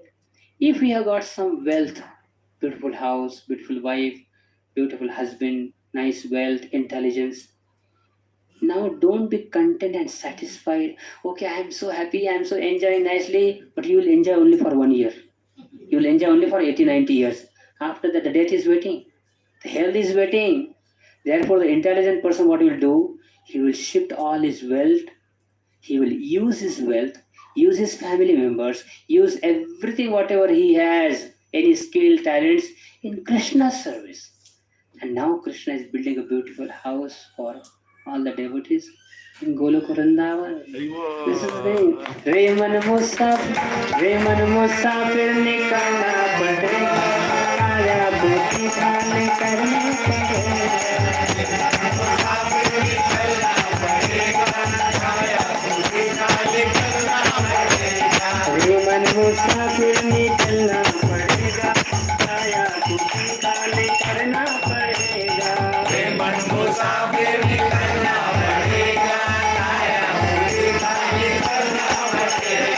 if we have got some wealth, beautiful house, beautiful wife, beautiful husband, nice wealth, intelligence, now don't be content and satisfied. Okay, I am so happy, I am so enjoying nicely, but you will enjoy only for 1 year. You will enjoy only for 80, 90 years. After that, the death is waiting. The health is waiting. Therefore, the intelligent person, what he will do? He will shift all his wealth. He will use his wealth, use his family members, use everything, whatever he has, any skill, talents, in Krishna's service. And now Krishna is building a beautiful house for all the devotees in Golok Vrindavan. This is the thing. Reman Musafir nikana padega, kaya bhuti kale karne padega. Reman Musafir nikalna padega, kaya bhuti kale karna padega. Reman Musafir nikalna padega, kaya bhuti kale karna padega.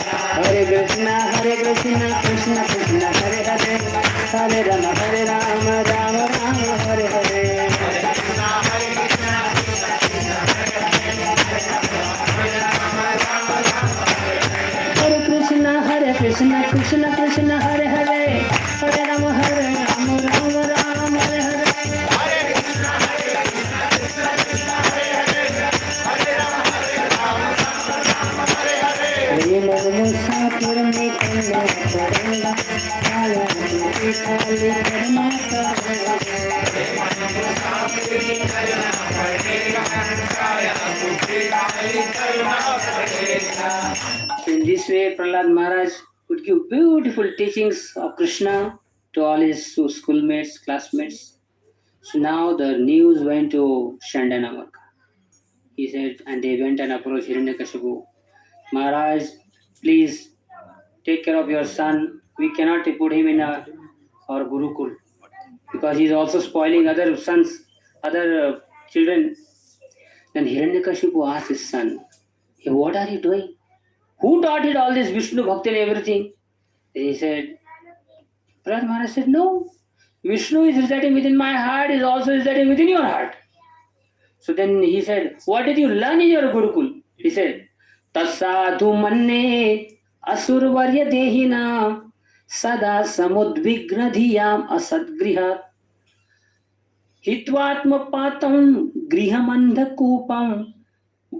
Hare Krishna, Krishna Krishna, Hare Hare, Hare Rama, Rama Rama, Hare Hare. Hare Krishna, Krishna Krishna, Hare Hare, Hare Rama, Rama Rama, Hare Hare. Hare Krishna, Krishna Krishna, Hare Hare, Hare Rama, Rama Rama, Hare Hare. Hare Krishna, Krishna Krishna, Hare Hare, Hare Rama, Rama Rama, Hare Hare. Reman Musafir nikalna padega, kaya bhuti kale karna padega. Reman Musafir nikalna padega, kaya bhuti kale karna padega. In this way, Prahlad Maharaj would give beautiful teachings of Krishna to all his schoolmates, classmates. So now the news went to Shandanamarka. He said, and they went and approached Hiranyakashipu. Maharaj, please take care of your son. We cannot put him in our Gurukul because he is also spoiling other sons, other children. Then Hiranyakashipu asked his son, "Hey, what are you doing? Who taught you all this Vishnu Bhakti and everything?" He said, Prahlad Maharaj said, "No, Vishnu is residing within my heart, is also residing within your heart." So then he said, "What did you learn in your Gurukul?" He said, "Tasadhu manne asurvarya dehina sada samudvigna dhiyam asadgrihat hitvatma patam grihamandha kupam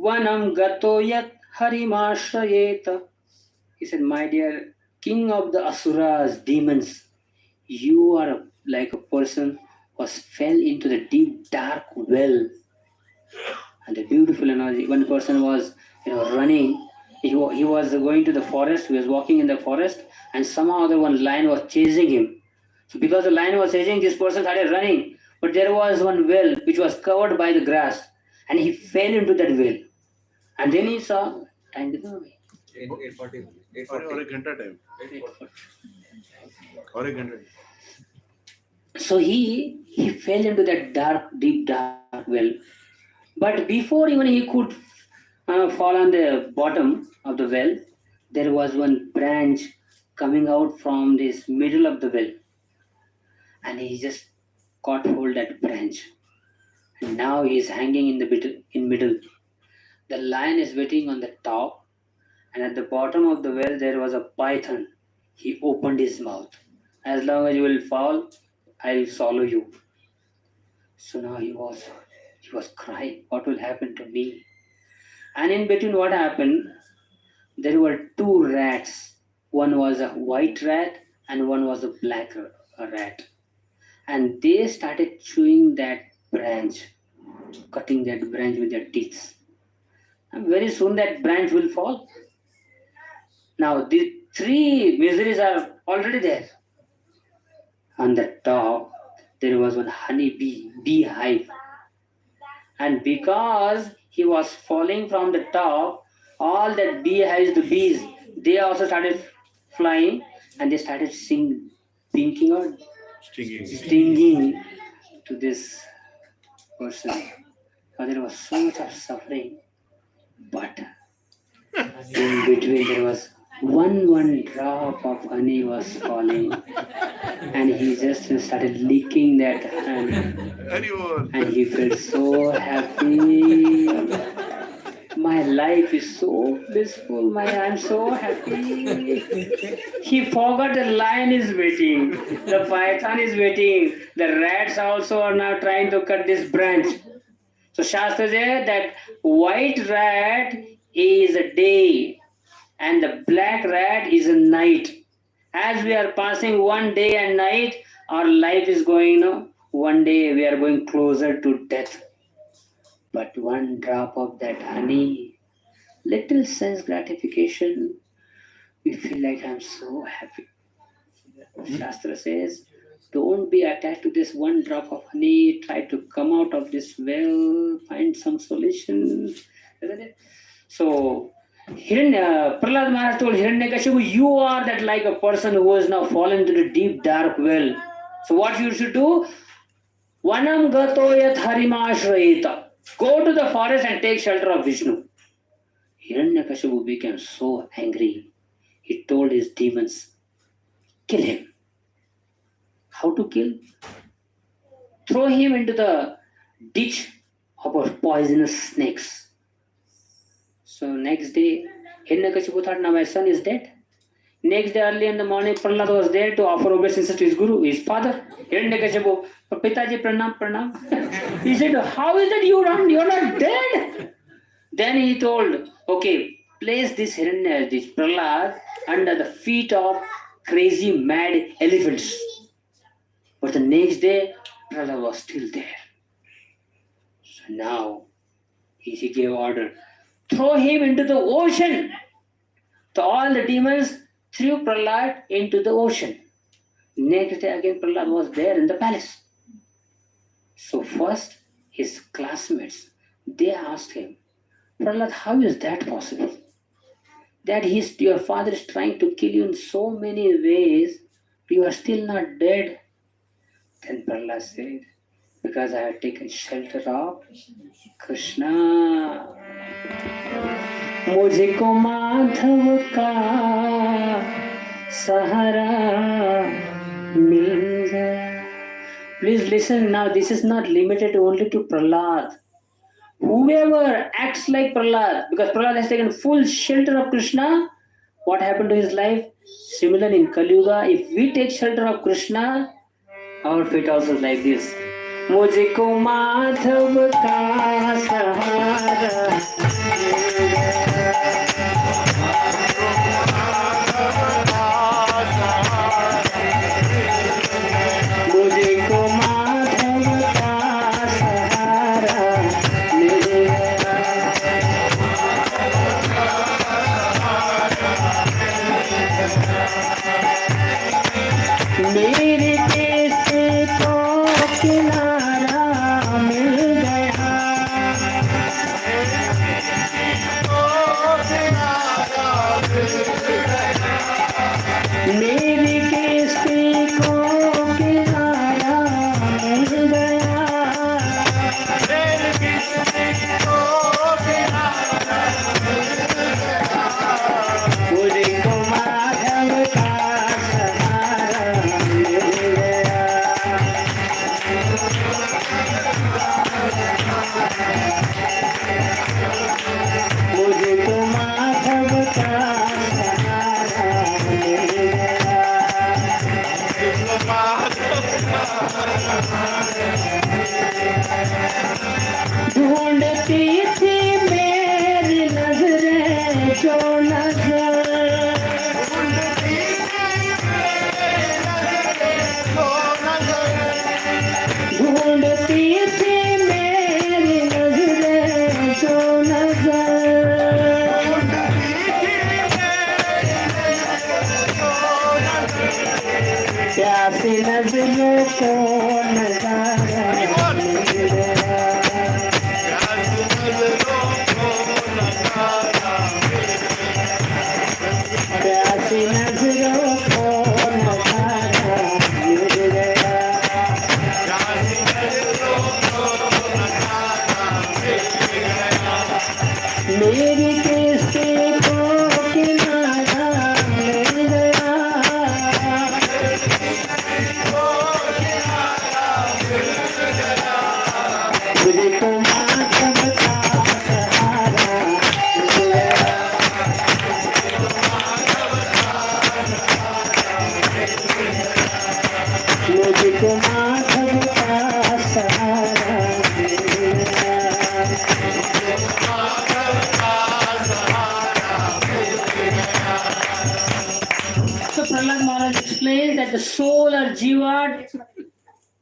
vanam gato yat harimashrayeta." He said, "My dear king of the asuras, demons, you are like a person who fell into the deep dark well." And the beautiful analogy, one person was running. He was going to the forest. He was walking in the forest, and somehow the one lion was chasing him. So because the lion was chasing, this person started running. But there was one well which was covered by the grass, and he fell into that well. And then he saw time to go. 840. और एक घंटा time और एक घंटा So he fell into that deep dark well. But before even he could fall on the bottom of the well, there was one branch coming out from this middle of the well, and he just caught hold that branch. And now he is hanging in the middle. The lion is waiting on the top, and at the bottom of the well there was a python. He opened his mouth. "As long as you will fall, I will swallow you." So now he was He was crying, what will happen to me? And in between, what happened? There were two rats. One was a white rat and one was a black rat. And they started chewing that branch, cutting that branch with their teeth. And very soon that branch will fall. Now the three miseries are already there. On the top, there was one beehive. And because he was falling from the top, all that beehives, the bees, they also started flying and they started thinking or stinging to this person. There was so much of suffering, but in between there was one drop of honey was falling, and he just started licking that honey, and he felt so happy. My life is so blissful. I'm so happy. He forgot the lion is waiting, the python is waiting, the rats also are now trying to cut this branch. So Shastra says that white rat is a day and the black rat is a night. As we are passing one day and night, our life is going, one day we are going closer to death. But one drop of that honey, little sense gratification, we feel like I'm so happy. Shastra says, don't be attached to this one drop of honey. Try to come out of this well, find some solution. Isn't it? So, Prahlad Maharaj told Hiranyakashipu, you are that like a person who has now fallen into the deep dark well. So what you should do? Vanam gato yat harimashrayita. Go to the forest and take shelter of Vishnu. Hiranyakashipu became so angry. He told his demons, kill him. How to kill? Throw him into the ditch of poisonous snakes. So next day, Hiranyakashipu thought, now my son is dead. Next day early in the morning, Prahlad was there to offer obeisance to his guru, his father. Hiranyakashipu, Pitaji, pranam. He said, how is it you're not dead? Then he told, okay, place this Prahlad under the feet of crazy mad elephants. But the next day, Prahlad was still there. So now, he gave order, throw him into the ocean. So all the demons threw Prahlad into the ocean. Next day again, Prahlad was there in the palace. So first, his classmates, they asked him, Prahlad, how is that possible? That your father is trying to kill you in so many ways, you are still not dead. Then Prahlad said, because I have taken shelter of Krishna. मुझको माधव का सहारा मिल गया. Please listen now, this is not limited only to Prahlad. Whoever acts like Prahlad, because Prahlad has taken full shelter of Krishna, what happened to his life? Similar in Kali Yuga, if we take shelter of Krishna, our fate also is like this. मुझको माधव का सहारा मुझको माधव का सहारा मिल गया. मेरे देश को किनारा मिल गया. ढूंढती थी मेरी नजरें जो नजर, ढूंढती थी मेरी नजरें जो नजर, प्यासी नजरों को नजारा मिल गया, प्यासी नजरों को नजारा मिल गया, मेरी किस्ती को किनारा मिल गया, मुझे तो माधव का सहारा मिल गया, मुझे तो माधव का सहारा मिल गया। So Prahlad Maharaj explains that the soul or Jiva,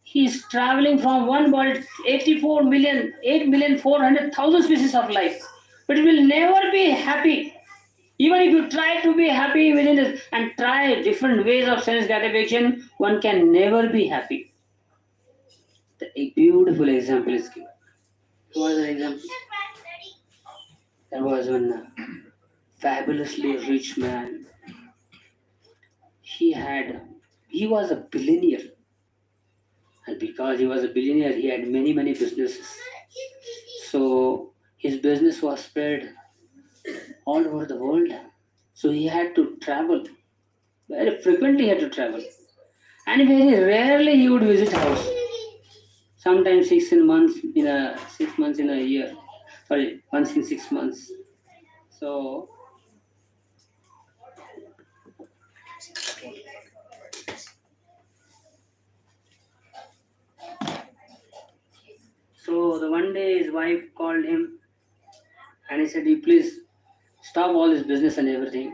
he is traveling from one body, 84 million, 8,400,000 species of life. But it will never be happy. Even if you try to be happy within this and try different ways of sense gratification, one can never be happy. A beautiful example is given. What was the example? There was one fabulously rich man. He was a billionaire. And because he was a billionaire, he had many businesses. So his business was spread all over the world. So he had to travel. Very frequently he had to travel. And very rarely he would visit house. Sometimes 6 months in a year. Sorry, once in 6 months. So the one day his wife called him and he said, "You please stop all this business and everything."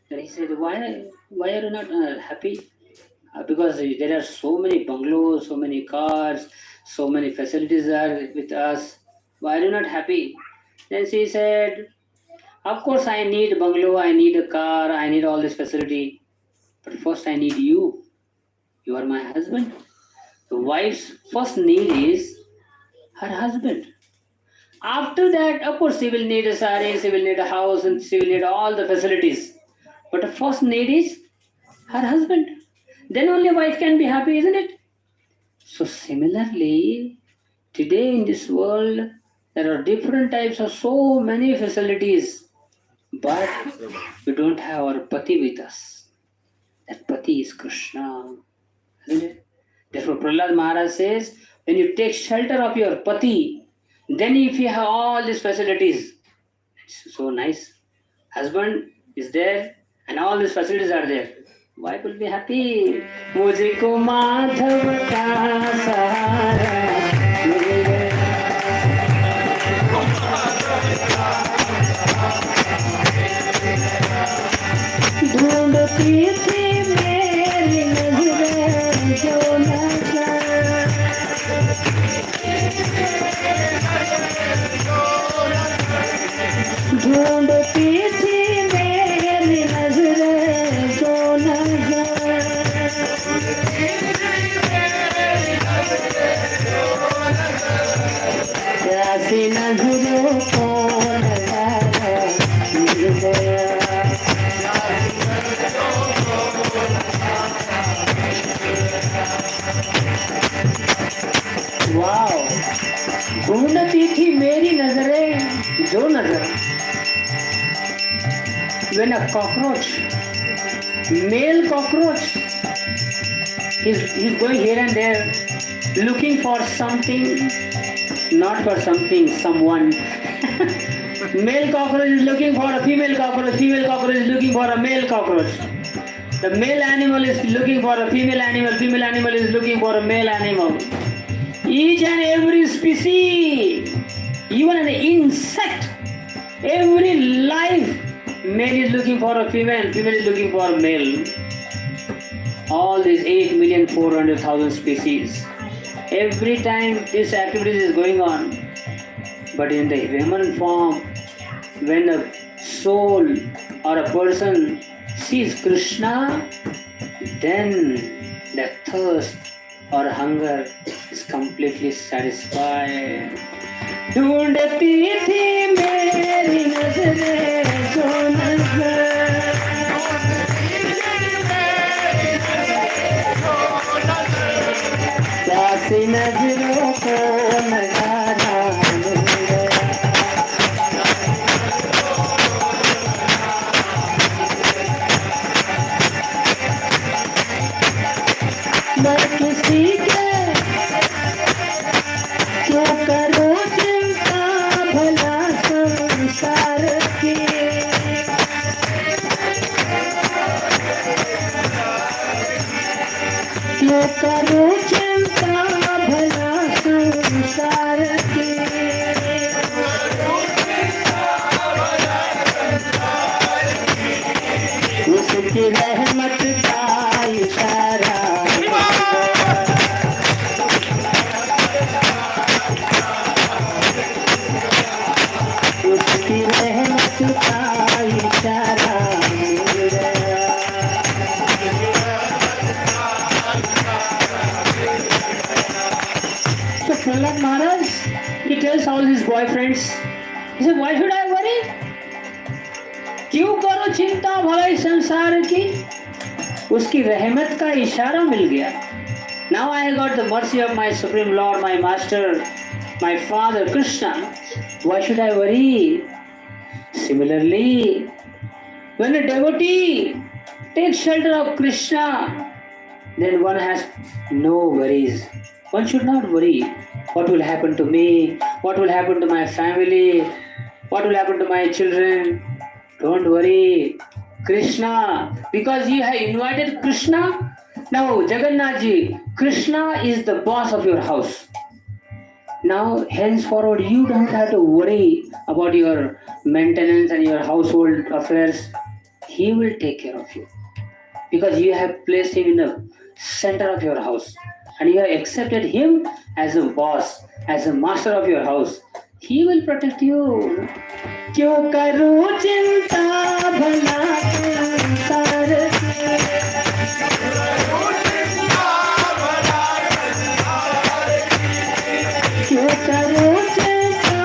Then he said, "Why are you not happy?" Because there are so many bungalows, so many cars, so many facilities are with us. Why are you not happy? Then she said, "Of course I need a bungalow, I need a car, I need all this facility. But first I need you. You are my husband." The wife's first need is her husband. After that, of course, she will need a sari, she will need a house, and she will need all the facilities. But the first need is her husband. Then only wife can be happy, isn't it? So similarly, today in this world, there are different types of so many facilities, but we don't have our Pati with us. That Pati is Krishna, isn't it? Therefore, Prahlad Maharaj says, when you take shelter of your Pati, then if you have all these facilities, it's so nice. Husband is there and all these facilities are there. Wife will be happy. मुझको माधव का सहारा मिल गया, ढूंढती थी मेरी नजरें जो नजर, ढूंढती थी मेरी नजरें जो नजर, प्यासी नजरों को नजारा मिल गया, वाओ, ढूंढती थी मेरी नजरें जो नजर. When a cockroach, male cockroach, he's going here and there, looking for something, not for something, someone. Male cockroach is looking for a female cockroach is looking for a male cockroach. The male animal is looking for a female animal is looking for a male animal. Each and every species Even an insect, every life, male is looking for a female, female is looking for a male. All these 8,400,000 species. Every time this activity is going on, but in the human form, when a soul or a person sees Krishna, then the thirst or hunger is completely satisfied. ढूंढती थी मेरी नजरें जो नजर प्यासी नजरों को नजारा मिल गया मैं किसी के क्यों करूं चिंता भला संसार की क्यों करूं चिंता भला संसार की उसकी रहमत का इशारा उसकी रहमत का इशारा मिल गया So Prahlad Maharaj, he tells all his boyfriends, he said, why should I worry? क्यों करो चिंता भलाई संसार की उसकी रहमत का इशारा मिल गया Now I got the mercy of my Supreme Lord, my Master, my Father Krishna. Why should I worry? Similarly, when a devotee takes shelter of Krishna, then one has no worries. One should not worry. What will happen to me? What will happen to my family? What will happen to my children? Don't worry. Krishna, because you have invited Krishna. Now, Jagannath ji, Krishna is the boss of your house. Now, henceforward, you don't have to worry about your maintenance and your household affairs. He will take care of you. Because you have placed him in the center of your house. And you have accepted him as a boss, as a master of your house. He will protect you. क्यों करूं चिंता भला संसार क्यों करूं चिंता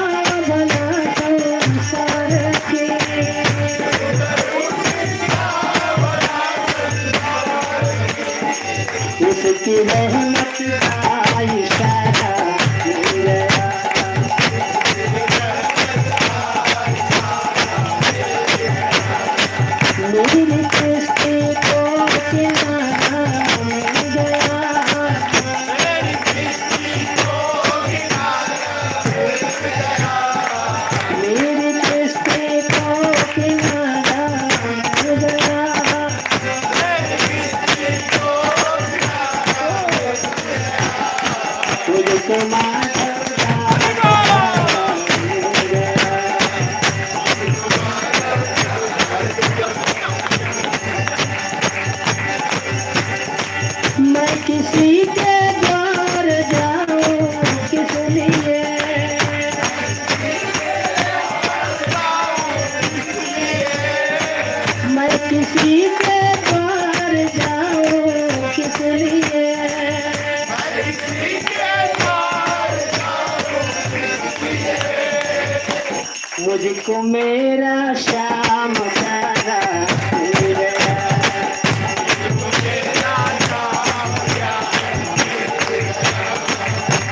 भला संसार की उसकी रहमत का इशारा मिल गया मेरी किस्ती को किनारा मिल गया मेरी किस्ती को किनारा मिल गया मुझको माधव का मिल गया मैं किसी के द्वार जाऊं किस लिए मैं किसी के द्वार जाऊं किस लिए मुझको मेरा श्याम प्यारा मिल गया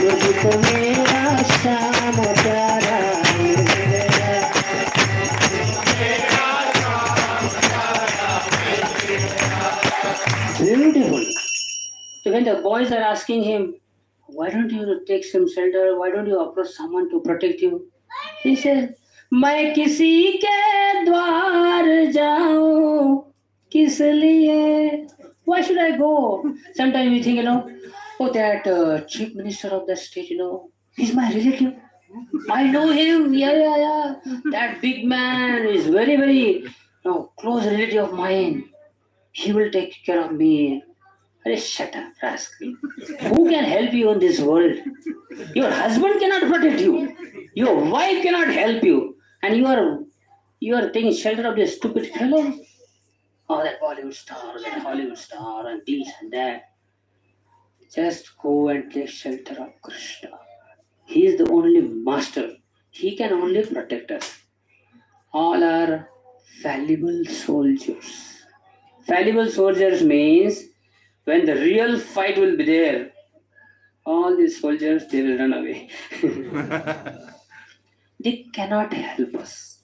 मुझको मेरा श्याम प्यारा मिल गया Beautiful. So when the boys are asking him, why don't you take some shelter? Why don't you approach someone to protect you? He says, मैं किसी के द्वार जाऊं किस लिए? Why should I go? Sometimes we think, oh, that chief minister of the state, he's my relative. I know him. Yeah. That big man is very, very close relative of mine. He will take care of me. Hey, shut up, rascal. Who can help you in this world? Your husband cannot protect you. Your wife cannot help you. And you are taking shelter of this stupid fellow. Oh, that Bollywood star, that Hollywood star, and this and that. Just go and take shelter of Krishna. He is the only master. He can only protect us. All are fallible soldiers. Fallible soldiers means when the real fight will be there, all these soldiers they will run away. They cannot help us.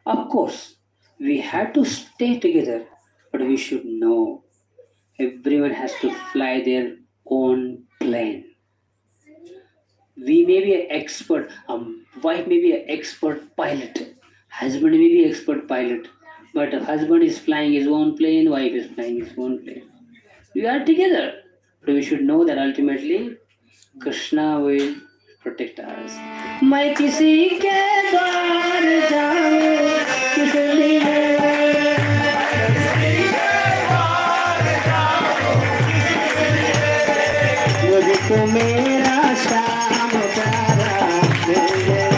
Of course, we have to stay together, but we should know everyone has to fly their own plane. We may be an expert, wife may be an expert pilot, husband may be expert pilot, but husband is flying his own plane, wife is flying his own plane. We are together, but we should know that ultimately Krishna will protect us. मैं किसी के द्वार जाऊं किस लिए मुझको मेरा श्याम प्यारा मिल गया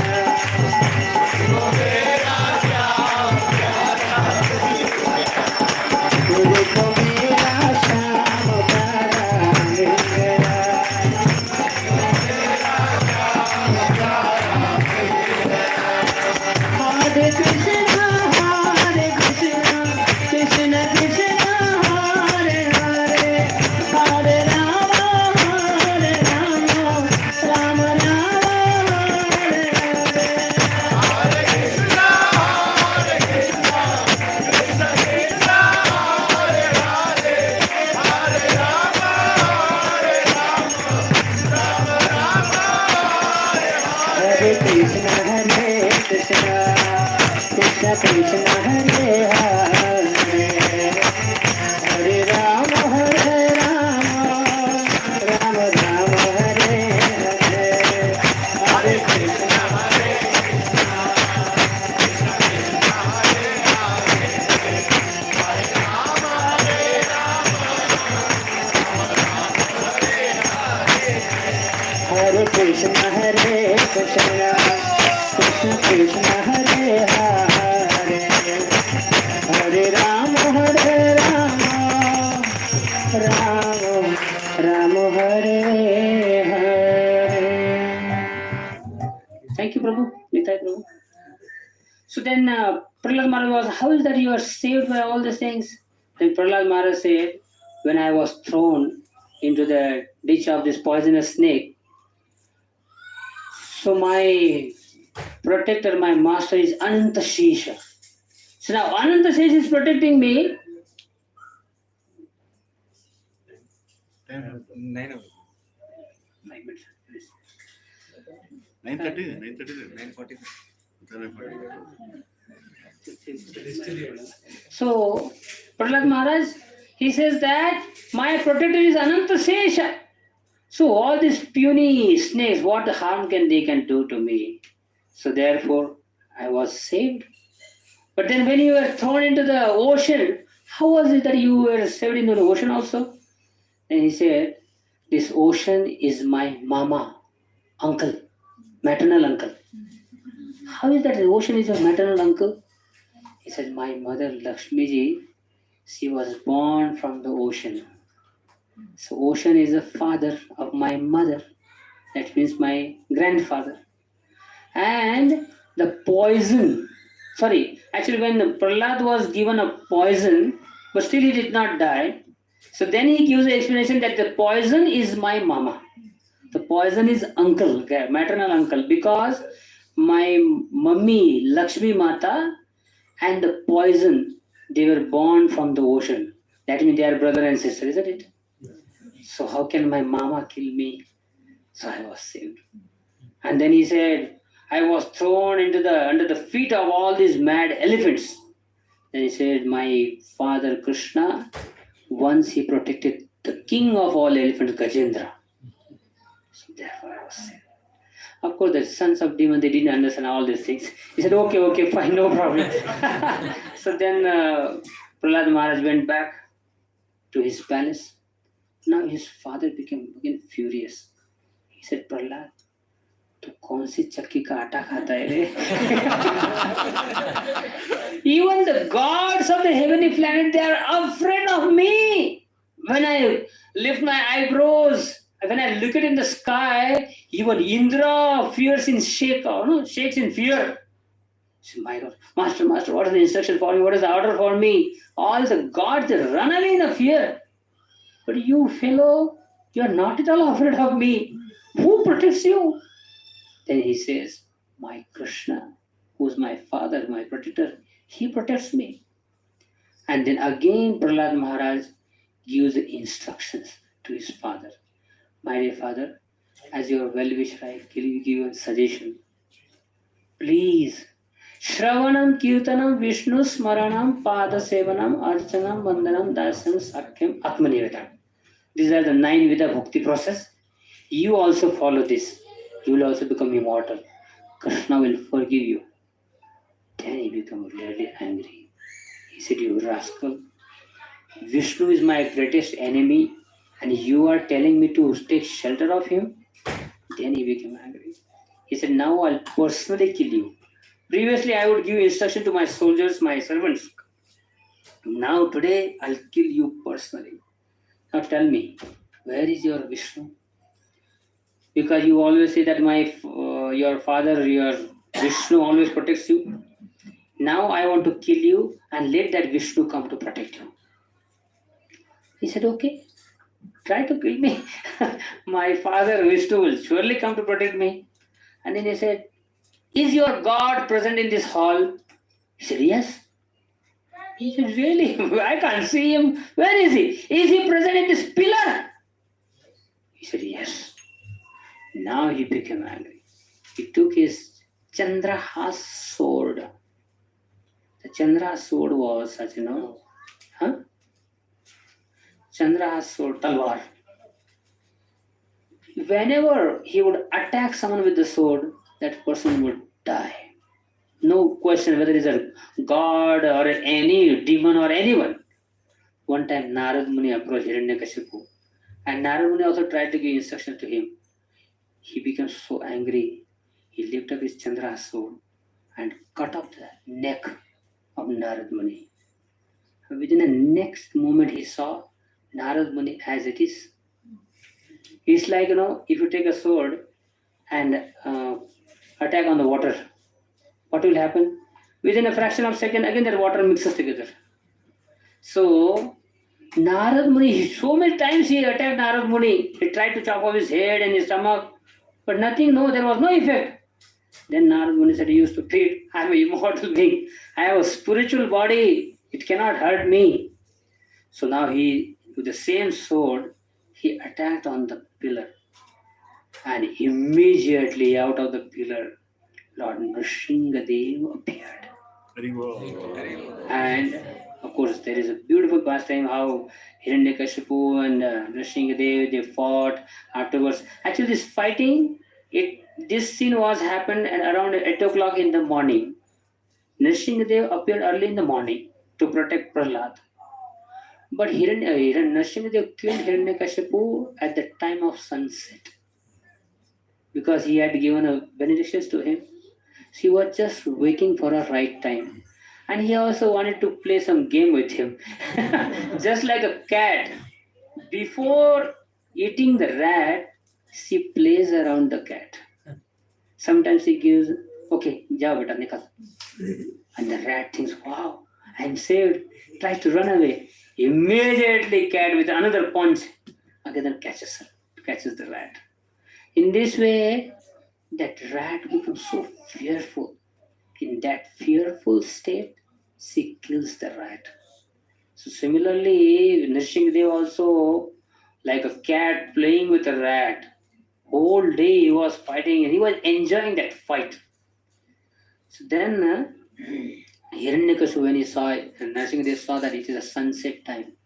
मुझको मेरा श्याम प्यारा मिल गया Hare Krishna, Hare Krishna, Krishna Krishna, Hare Hare, Hare Rama, Hare Rama, Rama Rama, Hare Hare. Hare Krishna, Hare Krishna, Krishna Krishna, Hare Hare, Hare Rama, Hare Rama, Rama Rama, Hare Hare, Hare Krishna, Hare Krishna, Hare Krishna, Krishna Krishna, Hare Hare, Hare Rama, Hare Rama, Rama Rama, Hare Hare. Thank you, Prabhu. Nitai Prabhu. So then Prahlad Maharaj was, how is that you are saved by all these things? Then Prahlad Maharaj said, when I was thrown into the ditch of this poisonous snake, so my protector, my master is Ananta Shesha. So now Ananta Shesha is protecting me. 9 5 minutes. 9:30, 9:45. So Prahlad Maharaj, he says that my protector is Ananta Shesha. So all these puny snakes, what harm they can do to me? So therefore I was saved. But then when you were thrown into the ocean, how was it that you were saved into the ocean also? Then he said, this ocean is my mama, uncle, maternal uncle. How is that the ocean is your maternal uncle? He said, my mother Lakshmi ji, she was born from the ocean. So ocean is the father of my mother. That means my grandfather. And the poison, actually when Prahlad was given a poison, but still he did not die. So then he gives the explanation that the poison is my mama. The poison is uncle, maternal uncle, because my mummy, Lakshmi Mata, and the poison, they were born from the ocean. That means they are brother and sister, isn't it? So how can my mama kill me? So I was saved. And then he said, I was thrown under the feet of all these mad elephants. Then he said, my father Krishna, once he protected the king of all elephants, Gajendra. So therefore I was saved. Of course, the sons of demon, they didn't understand all these things. He said, okay, okay, fine, no problem. So then Prahlad Maharaj went back to his palace. Now his father became again furious. He said, Prahlad, तू कौन सी चक्की का आटा खाता है रे? Even the gods of the heavenly planet, they are afraid of me. When I lift my eyebrows, when I look at in the sky, even Indra fears in shakes in fear. So, my God, Master, Master, what is the instruction for me? What is the order for me? All the gods, they run away in a fear. But you fellow, you are not at all afraid of me. Who protects you? Then he says, my Krishna, who's my father, my protector, he protects me. And then again Prahlad Maharaj gives the instructions to his father. My dear father, as your well-wisher, I give you a suggestion. Please, Shravanam, Kirtanam, Vishnu, Smaranam, Pada Sevanam, Archanam, Vandanam, Dasanam, Sakyam, Atmanivedam. These are the 9 Vida Bhakti process. You also follow this. You will also become immortal. Krishna will forgive you. Then he became really angry. He said, you rascal, Vishnu is my greatest enemy and you are telling me to take shelter of him? Then he became angry. He said, now I'll personally kill you. Previously, I would give instruction to my soldiers, my servants. Now, today, I'll kill you personally. Now tell me, where is your Vishnu? Because you always say that your father, your Vishnu always protects you. Now I want to kill you and let that Vishnu come to protect you. He said, okay, try to kill me. My father Vishnu will surely come to protect me. And then he said, is your God present in this hall? He said, yes. He said, really? I can't see him. Where is he? Is he present in this pillar? He said, yes. Now he became angry. He took his Chandrahas sword. The Chandrahas sword was such, Chandrahas sword, talwar. Whenever he would attack someone with the sword, that person would die. No question whether it is a god or any demon or anyone. One time Narad Muni approached Hiranyakashipu, and Narad Muni also tried to give instruction to him. He became so angry. He lifted up his Chandra sword and cut off the neck of Narad Muni. Within the next moment, he saw Narad Muni as it is. It's like, if you take a sword and attack on the water, what will happen? Within a fraction of a second, again that water mixes together. So, Narad Muni, so many times he attacked Narad Muni. He tried to chop off his head and his stomach, but nothing, there was no effect. Then Narad Muni said, he used to treat, I am an immortal being. I have a spiritual body. It cannot hurt me. So now he, with the same sword, he attacked on the pillar. And immediately out of the pillar, Lord Nrsimhadev appeared. Very well. And of course, there is a beautiful pastime how Hiranyakashipu and Nrsimhadev, they fought afterwards. Actually, this fighting, this scene was happened at around 8 o'clock in the morning. Nrsimhadev appeared early in the morning to protect Prahlad. But Nrsimhadev killed Hiranyakashipu at the time of sunset because he had given a benediction to him. She was just waiting for a right time. And he also wanted to play some game with him. Just like a cat. Before eating the rat, she plays around the cat. Sometimes he gives, okay, jao beta, nikal. And the rat thinks, wow, I'm saved. Tries to run away. Immediately cat with another punch, again catches the rat. In this way, that rat becomes so fearful. In that fearful state, she kills the rat. So similarly, Nrsimhadev also, like a cat playing with a rat, whole day he was fighting and he was enjoying that fight. So then Hiranyakashipu, when he saw it, Nrsimhadev saw that it is a sunset time.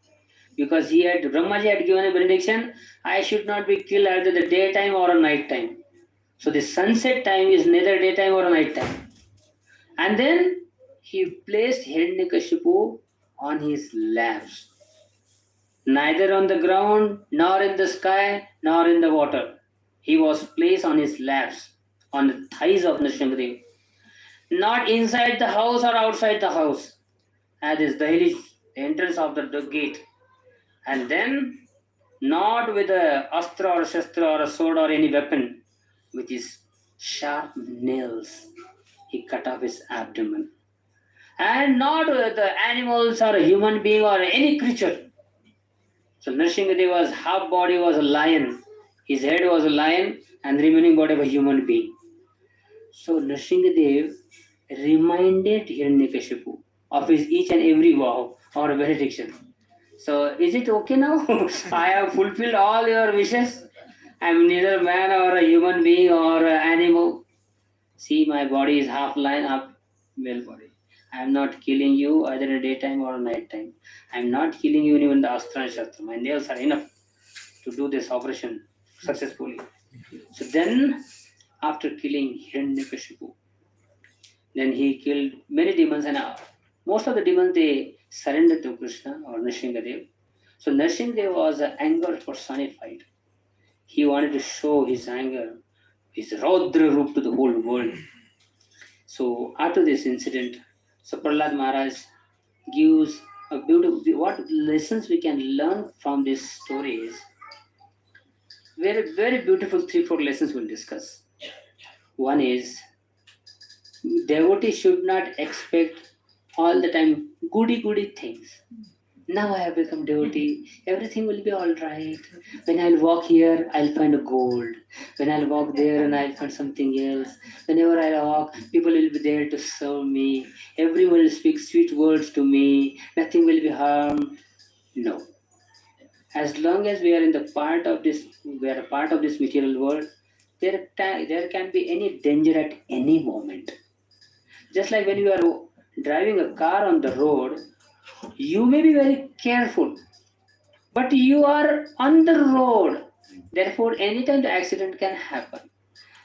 Because Brahmaji had given a benediction, I should not be killed either the daytime or a night time. So the sunset time is neither daytime or night time. And then he placed Hiranyakashipu on his laps, neither on the ground, nor in the sky, nor in the water. He was placed on his laps, on the thighs of Nrsimhadev, not inside the house or outside the house, at his daily entrance of the gate. And then, not with a astra or shastra or a sword or any weapon, with his sharp nails, he cut off his abdomen. And not with the animals or a human being or any creature. So Nrsimhadev was half body was a lion, his head was a lion, and the remaining body of a human being. So Nrsimhadev reminded Hiranyakashipu of his each and every vow or benediction. So is it okay now? I have fulfilled all your wishes. I am neither man or a human being or an animal. See, my body is half lion, half male body. I am not killing you either in daytime or nighttime. I am not killing you even the Astra and Shastra. My nails are enough to do this operation successfully. So then, after killing Hiranyakashipu, then he killed many demons, and most of the demons they surrendered to Krishna or Nrsimhadev. So Nrsimhadev was an anger personified. He wanted to show his anger, his Raudra Roop to the whole world. So after this incident, so Prahlad Maharaj gives a beautiful, what lessons we can learn from this story is very, very beautiful 3-4 lessons we'll discuss. One is devotee should not expect all the time goody things. Now I have become devotee, everything will be all right. When I'll walk here, I'll find a gold. When I'll walk there and I'll find something else. Whenever I walk, people will be there to serve me. Everyone will speak sweet words to me. Nothing will be harmed. No. As long as we are in the part of this, we are a part of this material world, there can be any danger at any moment. Just like when you are driving a car on the road, you may be very careful, but you are on the road. Therefore, anytime the accident can happen.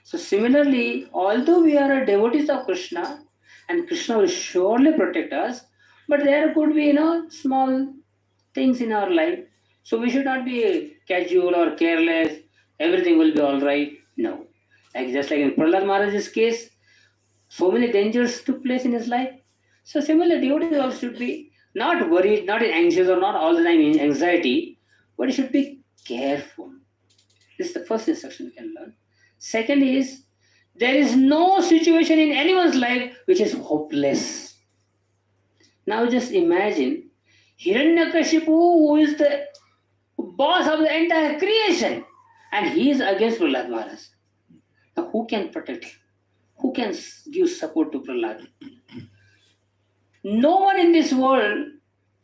So similarly, although we are a devotees of Krishna, and Krishna will surely protect us, but there could be small things in our life. So we should not be casual or careless. Everything will be all right. No, just like in Prahlad Maharaj's case, so many dangers took place in his life. So similarly, devotees also should be not worried, not anxious, or not all the time in anxiety, but you should be careful. This is the first instruction we can learn. Second is, there is no situation in anyone's life which is hopeless. Now just imagine Hiranyakashipu, who is the boss of the entire creation, and he is against Prahlad Maharaj. Now who can protect him? Who can give support to Prahlad? No one in this world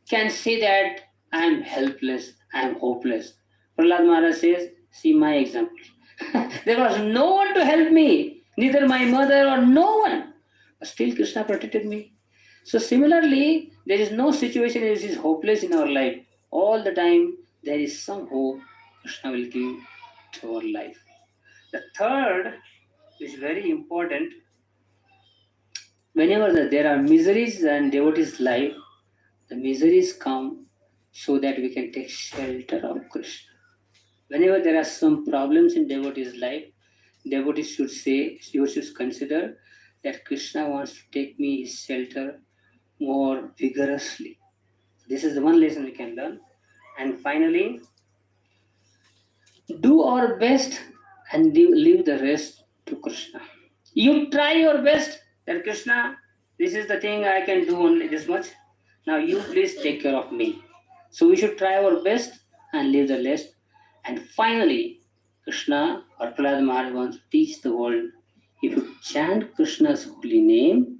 can say that I am helpless, I am hopeless. Prahlad Maharaj says, see my example. There was no one to help me, neither my mother or no one. But still Krishna protected me. So similarly, there is no situation which is hopeless in our life. All the time there is some hope Krishna will give to our life. The third is very important. Whenever there are miseries in devotees' life, the miseries come so that we can take shelter of Krishna. Whenever there are some problems in devotees' life, devotees should say, you should consider that Krishna wants to take me his shelter more vigorously. This is the one lesson we can learn. And finally, do our best and leave the rest to Krishna. You try your best that Krishna, this is the thing I can do only this much. Now you please take care of me. So we should try our best and leave the rest. And finally, Krishna or Prahlad Maharaj wants to teach the world, if you chant Krishna's holy name,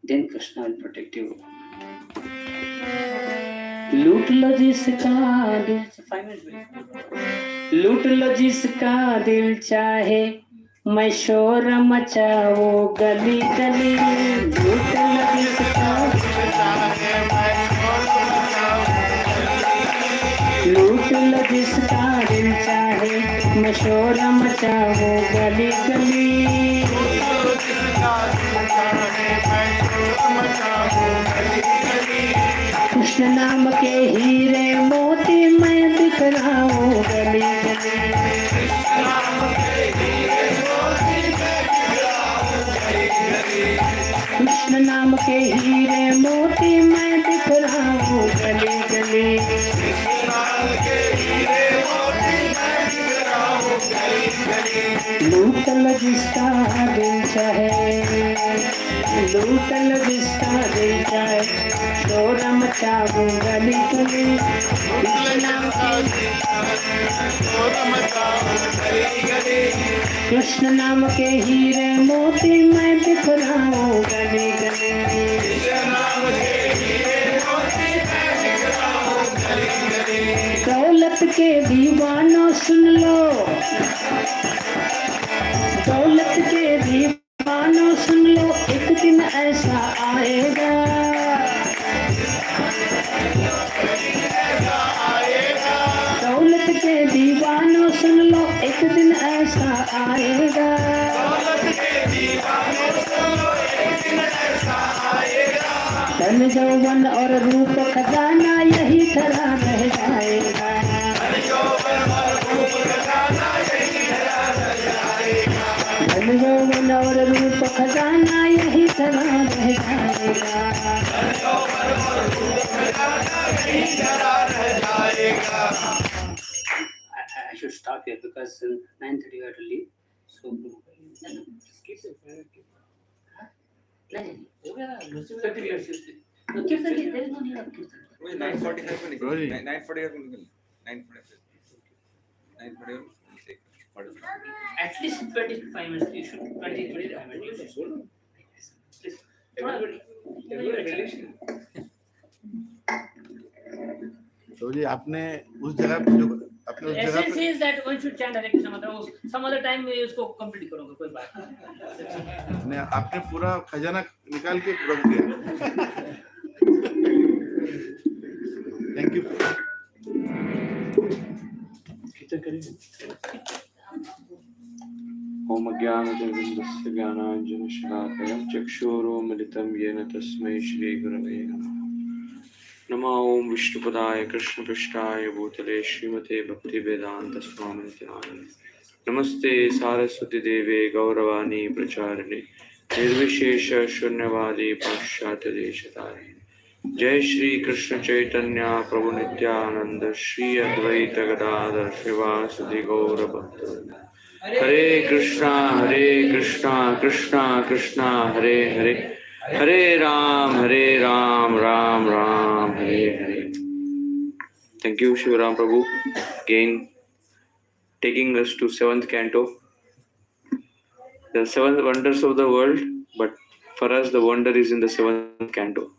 then Krishna will protect you. लूट लो जिसका दिल 5 minutes लूट लो जिसका दिल चाहे मैं शोर मचाओ गली गली लूट लो जिसका लूट लो जिसका दिल चाहे मैं शोर मचाऊं गली गली। कृष्ण नाम के हीरे मोती मैं बिखराऊं गली गली। कृष्ण नाम के हीरे मोती मैं बिखराऊं गली गली। लूटल जिसका दिल चाहे, लूटल जिसका दिल चाहे शोर मचाऊं गली गली। कृष्ण नाम के हीरे मोती मैं बिखराऊं गली गली। दौलत के दीवानों सुन लो, दौलत के दीवानों सुन लो, एक दिन ऐसा आएगा। दौलत के दीवानों सुन लो, एक दिन ऐसा आएगा। धन यौवन और रूप खजाना यही धरा रह जाएगा। धन यौवन और रूप खजाना यही धरा रह जाएगा। I should stop here because 9:30 we have to leave. So, नहीं हो गया 30 minutes. No, कीर्तन की there is no need of कीर्तन. 9:45 में निकल 9:45 में निकल 9:45 At least 25 minutes. You should 25 minutes. You should. Please. तो जी आपने उस जगह पे जो आपने उस जगह Essence पे is that one should chant Hare Krishna mantra. Some other time मैं उसको complete करूँगा कोई बात नहीं. ने आपने पूरा खजाना निकाल के रख दिया। Thank you. कीर्तन करेंगे. ओम ज्ञानतिमिरन्दस्य ज्ञानाञ्जनशलाकया चक्षुरुन्मिलितं येन तस्मै श्रीगुरवे नमः। नमो ओम विष्णुपदाय कृष्णपृष्ठाय भूतले श्रीमते भक्तिवेदान्तस्वामिनिति नामिने। नमस्ते सारस्वती देवे गौरवाणी प्रचारिणे निर्विशेष शून्यवादी पाश्चात्यदेशतारिणे। जय श्री कृष्ण चैतन्य प्रभु नित्यानंद श्री अद्वैत गदाधर श्रीवासुदेव गौर भक्तवृंद। हरे कृष्णा कृष्णा कृष्णा हरे हरे, हरे Ram Ram Ram Hare Hare. Thank you, Shivaram Prabhu, again taking us to 7th canto. The 7 wonders of the world, but for us the wonder is in the 7th canto.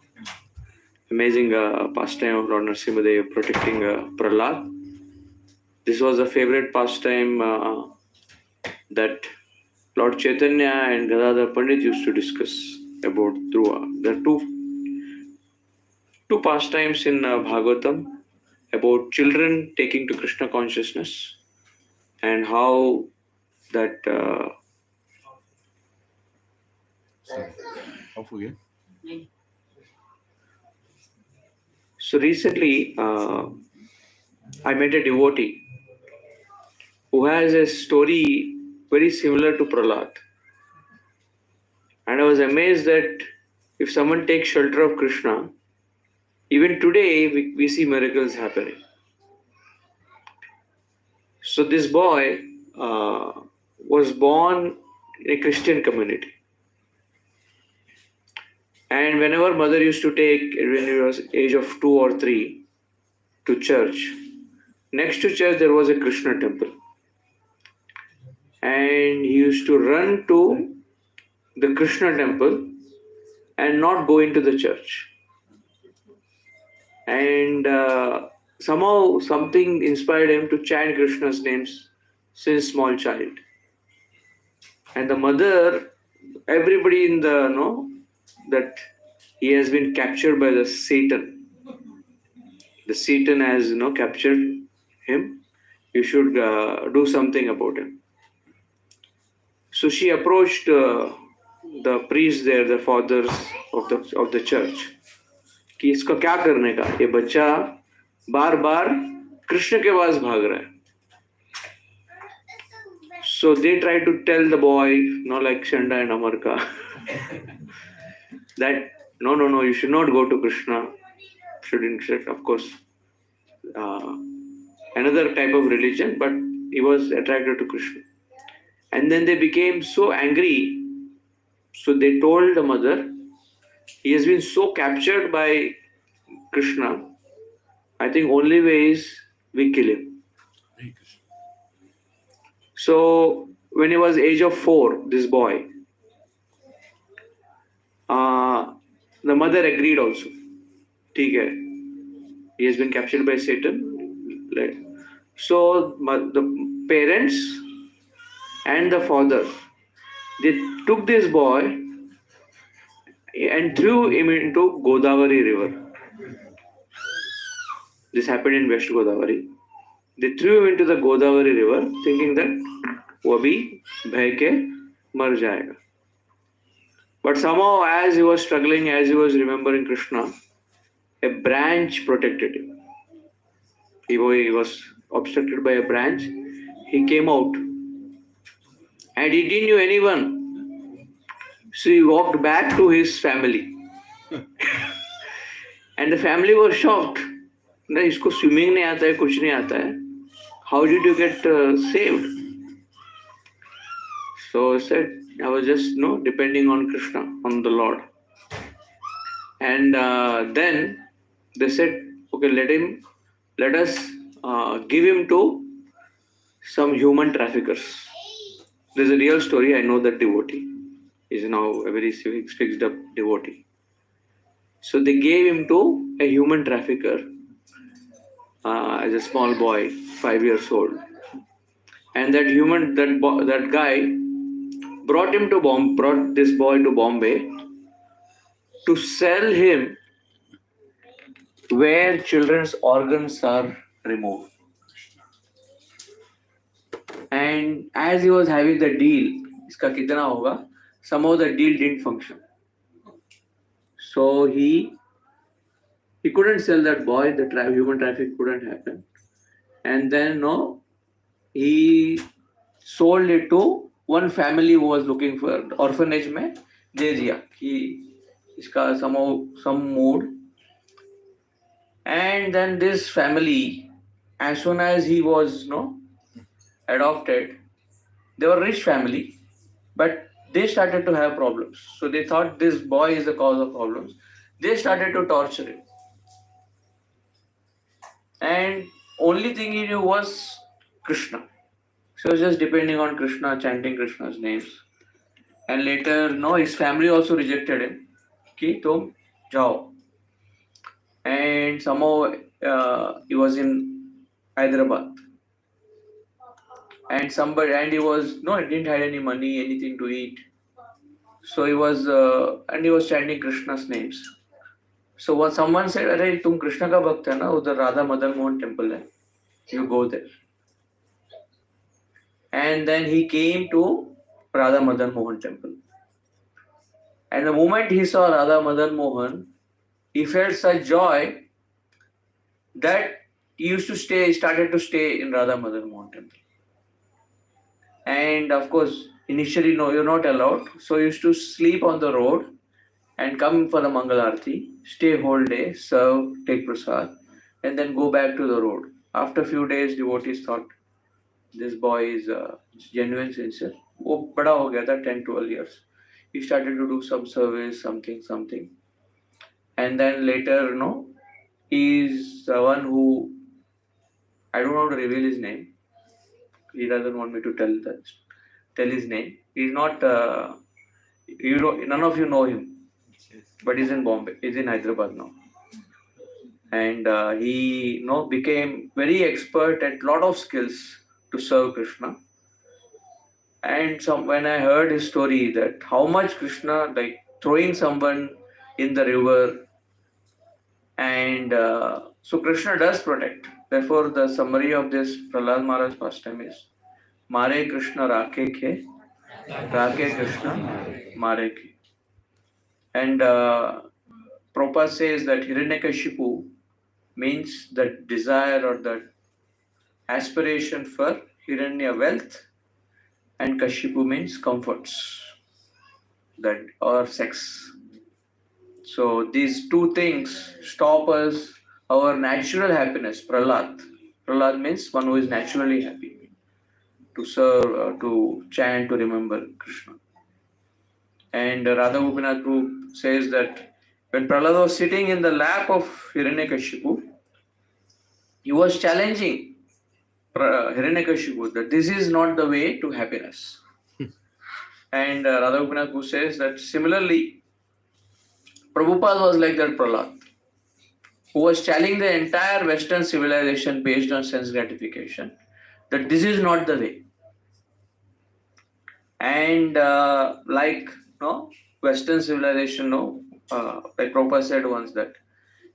Amazing pastime of Lord Narasimhadev protecting Prahlad. This was a favorite pastime that Lord Chaitanya and Gadadhar Pandit used to discuss about through there are two pastimes in Bhagavatam about children taking to Krishna consciousness and how that of हो गया। so recently I met a devotee who has a story very similar to Prahlad. And I was amazed that if someone takes shelter of Krishna, even today we see miracles happening. So this boy was born in a Christian community. And whenever mother used to take, when he was age of 2 or 3, to church, next to church there was a Krishna temple. And he used to run to the Krishna temple and not go into the church. And somehow something inspired him to chant Krishna's names since small child. And the mother, everybody in the know that he has been captured by the Satan. The Satan has captured him, You should do something about him. So she approached the priests there, the fathers of the church, कि इसका क्या करने का, ये बच्चा बार बार कृष्ण के पास भाग रहा है. So they tried to tell the boy, like Shanda and Amarka, that no, you should not go to Krishna. Shouldn't, of course, another type of religion, but he was attracted to Krishna. And then they became so angry. So they told the mother, he has been so captured by Krishna. I think only way is we kill him. So when he was age of 4, this boy, the mother agreed also. ठीक है, he has been captured by Satan. So the parents and the father, they took this boy and threw him into Godavari river. This happened in West Godavari. They threw him into the Godavari river, thinking that वो अभी बह के मर जाएगा. But somehow, as he was struggling, as he was remembering Krishna, a branch protected him. He was obstructed by a branch. He came out, and he didn't know anyone. So he walked back to his family, and the family was shocked. ना इसको swimming नहीं आता है, कुछ नहीं आता है. How did you get saved? So I said, I was just depending on Krishna, on the Lord. And then they said, okay, let us give him to some human traffickers. There's a real story. I know that devotee. He's now a very fixed up devotee. So they gave him to a human trafficker as a small boy, 5 years old. And that guy brought this boy to Bombay to sell him where children's organs are removed. And as he was having the deal, iska kitna hoga, somehow the deal didn't function. So he couldn't sell that boy, the human traffic couldn't happen. And then he sold it to one family who was looking for orphanage में दे दिया कि इसका somehow some mood. And then this family, as soon as he was adopted, they were a rich family, but they started to have problems. So they thought this boy is the cause of problems. They started to torture him. And only thing he knew was Krishna. So he was just depending on Krishna, chanting Krishna's names. And later, his family also rejected him. Ki tum jao. And somehow he was in Hyderabad. And he was he didn't have any money, anything to eat. So he was chanting Krishna's names. So what someone said, "Arey, tum Krishna ka bhakt hai na? Udhar Radha Madan Mohan temple hai. You go there." And then he came to Radha Madan Mohan temple. And the moment he saw Radha Madan Mohan, he felt such joy that he started to stay in Radha Madan Mohan temple. And of course, initially, no, you're not allowed. So he used to sleep on the road and come for the Mangal Arati, stay whole day, serve, take prasad, and then go back to the road. After a few days, devotees thought, this boy is genuine, sincere. वो बड़ा हो गया था 10-12 years. He started to do some service, something. And then later, he's the one who, I don't want to reveal his name. He doesn't want me to tell his name. He's not, none of you know him, but he's in Bombay. He's in Hyderabad now. And he became very expert at lot of skills to serve Krishna. And when I heard his story, that how much Krishna, like throwing someone in the river, and so Krishna does protect. Therefore, the summary of this Prahlad Maharaj pastime is Mare Krishna Rakhe Ke, Rakhe Krishna Mare Ke. And Prabhupada says that Hiranyakashipu means the desire or the aspiration for Hiranya wealth, and Kashipu means comforts that or sex. So these two things stop us our natural happiness. Prahlad means one who is naturally happy to serve, to chant, to remember Krishna. And Radha Gopinath Prabhu says that when Prahlad was sitting in the lap of Hiranyakashipu, he was challenging Hiranyakashipu that this is not the way to happiness. And Radha Gopinath Prabhu says that similarly, Prabhupada was like that Prahlad, who was challenging the entire Western civilization based on sense gratification, that this is not the way. And like Western civilization, like Prabhupada said once that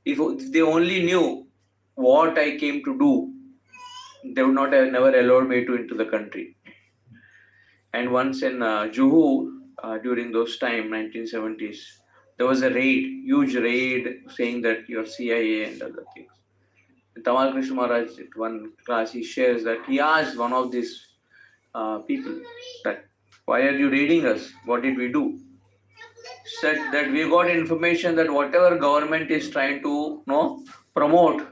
if they only knew what I came to do, they would not have never allowed me to into the country. And once in Juhu, during those time, 1970s, there was a raid, huge raid, saying that you're CIA and other things. And Tamal Krishna Maharaj, at one class, he shares that he asked one of these people that, why are you raiding us? What did we do? Said that we got information that whatever government is trying to promote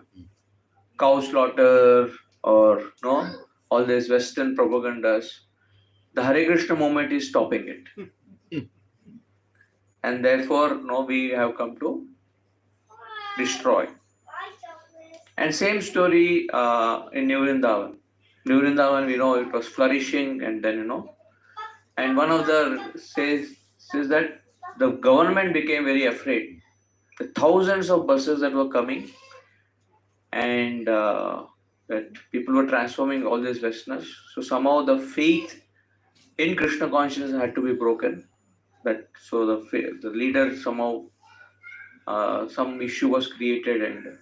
cow slaughter or all these Western propagandas, the Hare Krishna movement is stopping it. And therefore, we have come to destroy. And same story in New Vrindavan. New Vrindavan, we know it was flourishing, and then, and one of the says that the government became very afraid. The thousands of buses that were coming, and that people were transforming all these Westerners. So somehow the faith in Krishna consciousness had to be broken. That so the leader somehow some issue was created, and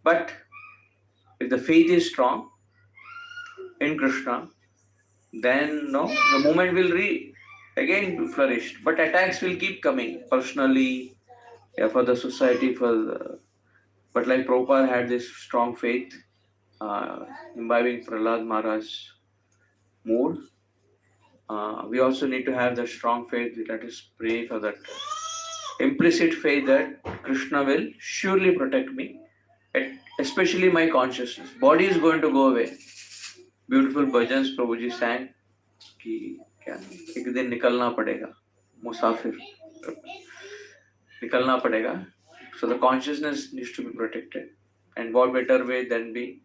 but if the faith is strong in Krishna, then the movement will again flourish. But attacks will keep coming personally, for the society, but like Prabhupada had this strong faith, imbibing Prahlad Maharaj's mood. We also need to have the strong faith. Let us pray for that implicit faith that Krishna will surely protect me, especially my consciousness. Body is going to go away. Beautiful bhajans Prabhuji sang कि क्या एक दिन निकलना पड़ेगा, मुसाफिर निकलना पड़ेगा. So the consciousness needs to be protected, and what better way than be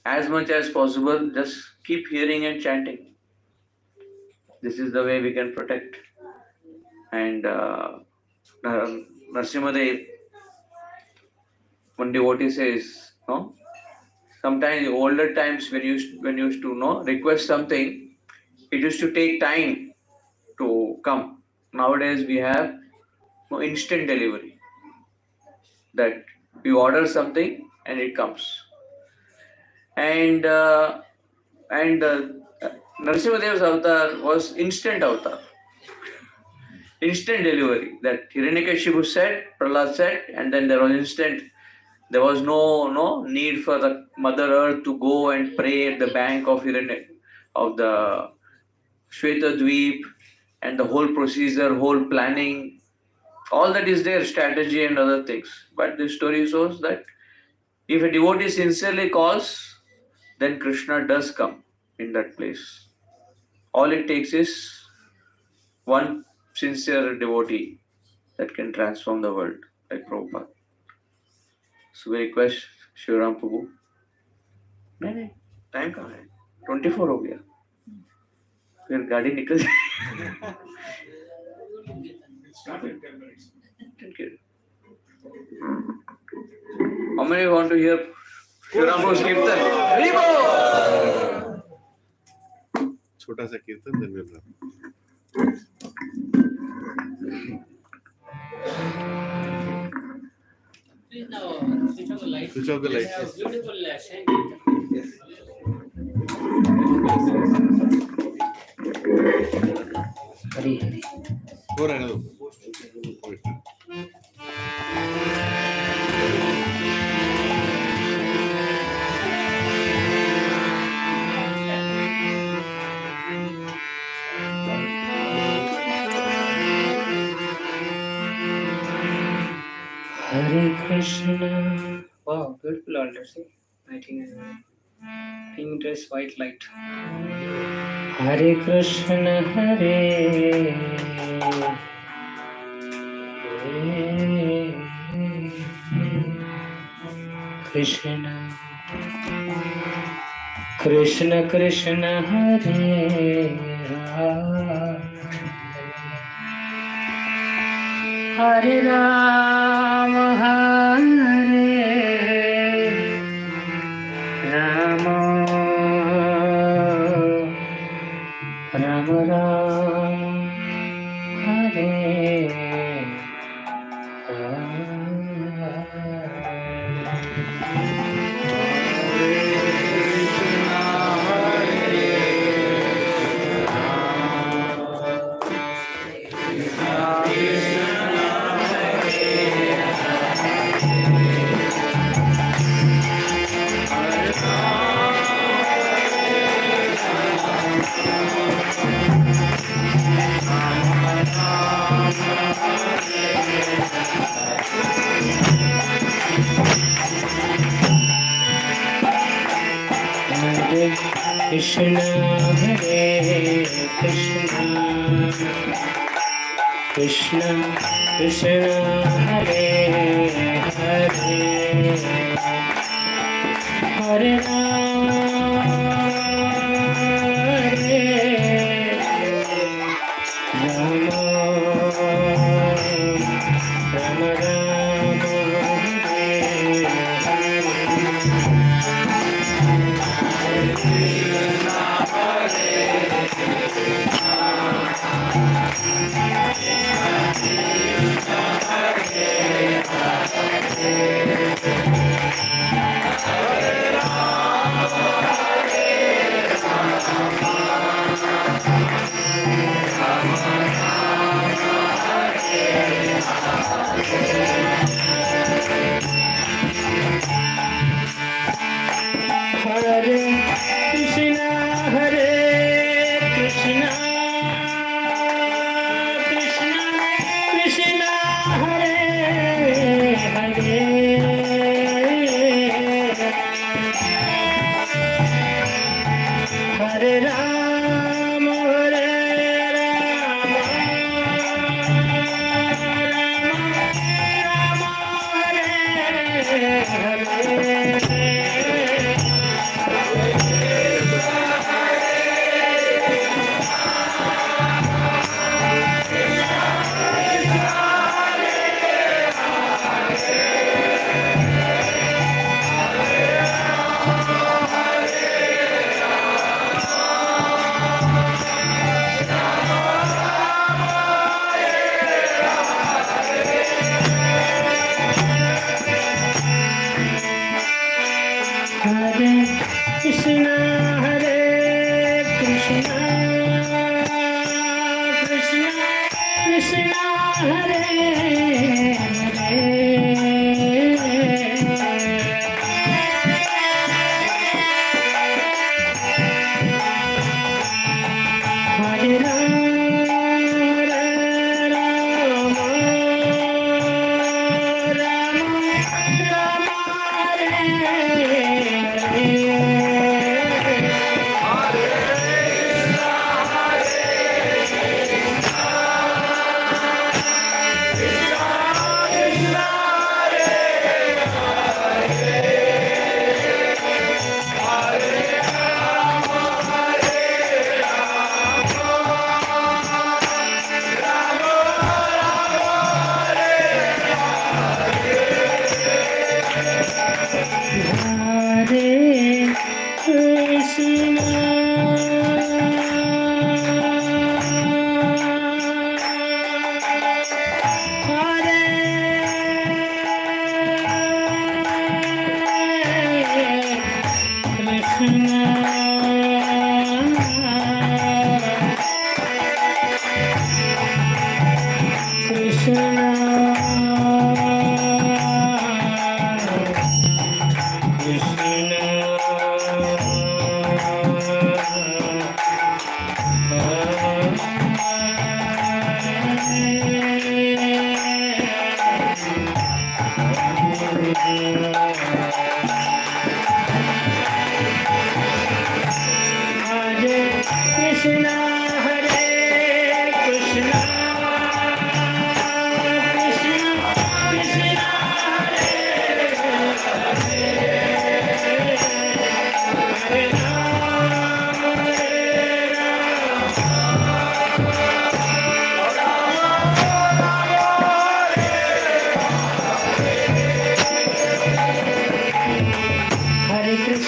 as much as possible just keep hearing and chanting. This is the way we can protect. And Narsimhadev, one devotee says, sometimes in older times when you used to request something, it used to take time to come. Nowadays we have instant delivery. That you order something and it comes. And Narasimhadev's avatar was instant avatar. Instant delivery. That Hiranyakashipu said, Prahlad said, and then there was instant. There was no need for the Mother Earth to go and pray at the bank of the Shvetadweep, and the whole procedure, whole planning, all that is there, strategy and other things. But the story shows that if a devotee sincerely calls, then Krishna does come in that place. All it takes is one sincere devotee that can transform the world, like Prabhupada. So we request Shivaram Prabhu. नहीं time कहाँ है? 24 हो गया. फिर गाड़ी निकल जाए. How many want to hear Shivaram Prabhu's Kirtan? Haribo! छोटा सा कीर्तन then we'll run. Please now switch off the light. Switch off the light. Have beautiful shine. Yes. Hari Hari. Or another. Wait. Hare Krishna. Wow, beautiful altar. See, lighting and pink dress, white light. Hare Krishna, Hare Krishna, Krishna Krishna, Hare Hare Rama, Rama Rama, Hare Hare Krishna, Hare Krishna, Krishna Krishna, Hare Hare, Hare Rama, Rama Rama, Hare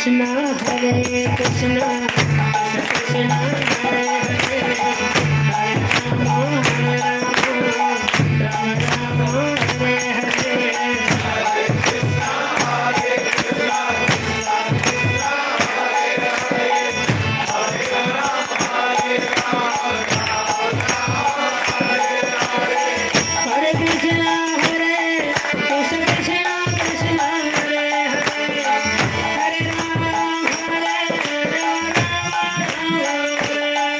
Krishna, Hare Krishna, Krishna Hare Hare, Hare Rama, Rama Rama, Hare Hare. Hare Krishna, Hare Krishna, Krishna Krishna, Hare Hare, Hare Rama, Rama Rama, Hare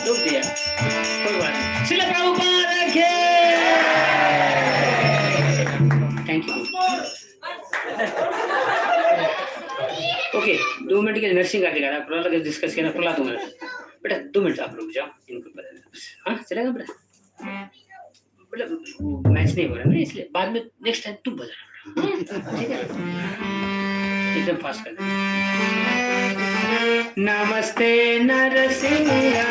डूब दिया, कोई बात नहीं। श्रील प्रभुपाद की thank you. Okay 2 minute के nursing काटेगा ना, प्रहलाद का डिस्कस किया ना, प्रहलाद 2 मिनट बेटा, 2 मिनट आप रुक जाओ, इनको बता। हाँ चलेगा बेटा, मतलब मैच नहीं हो रहा ना, इसलिए बाद में नेक्स्ट टाइम तुम बजाना, ठीक है? एकदम फास्ट कर। नमस्ते Narasimha,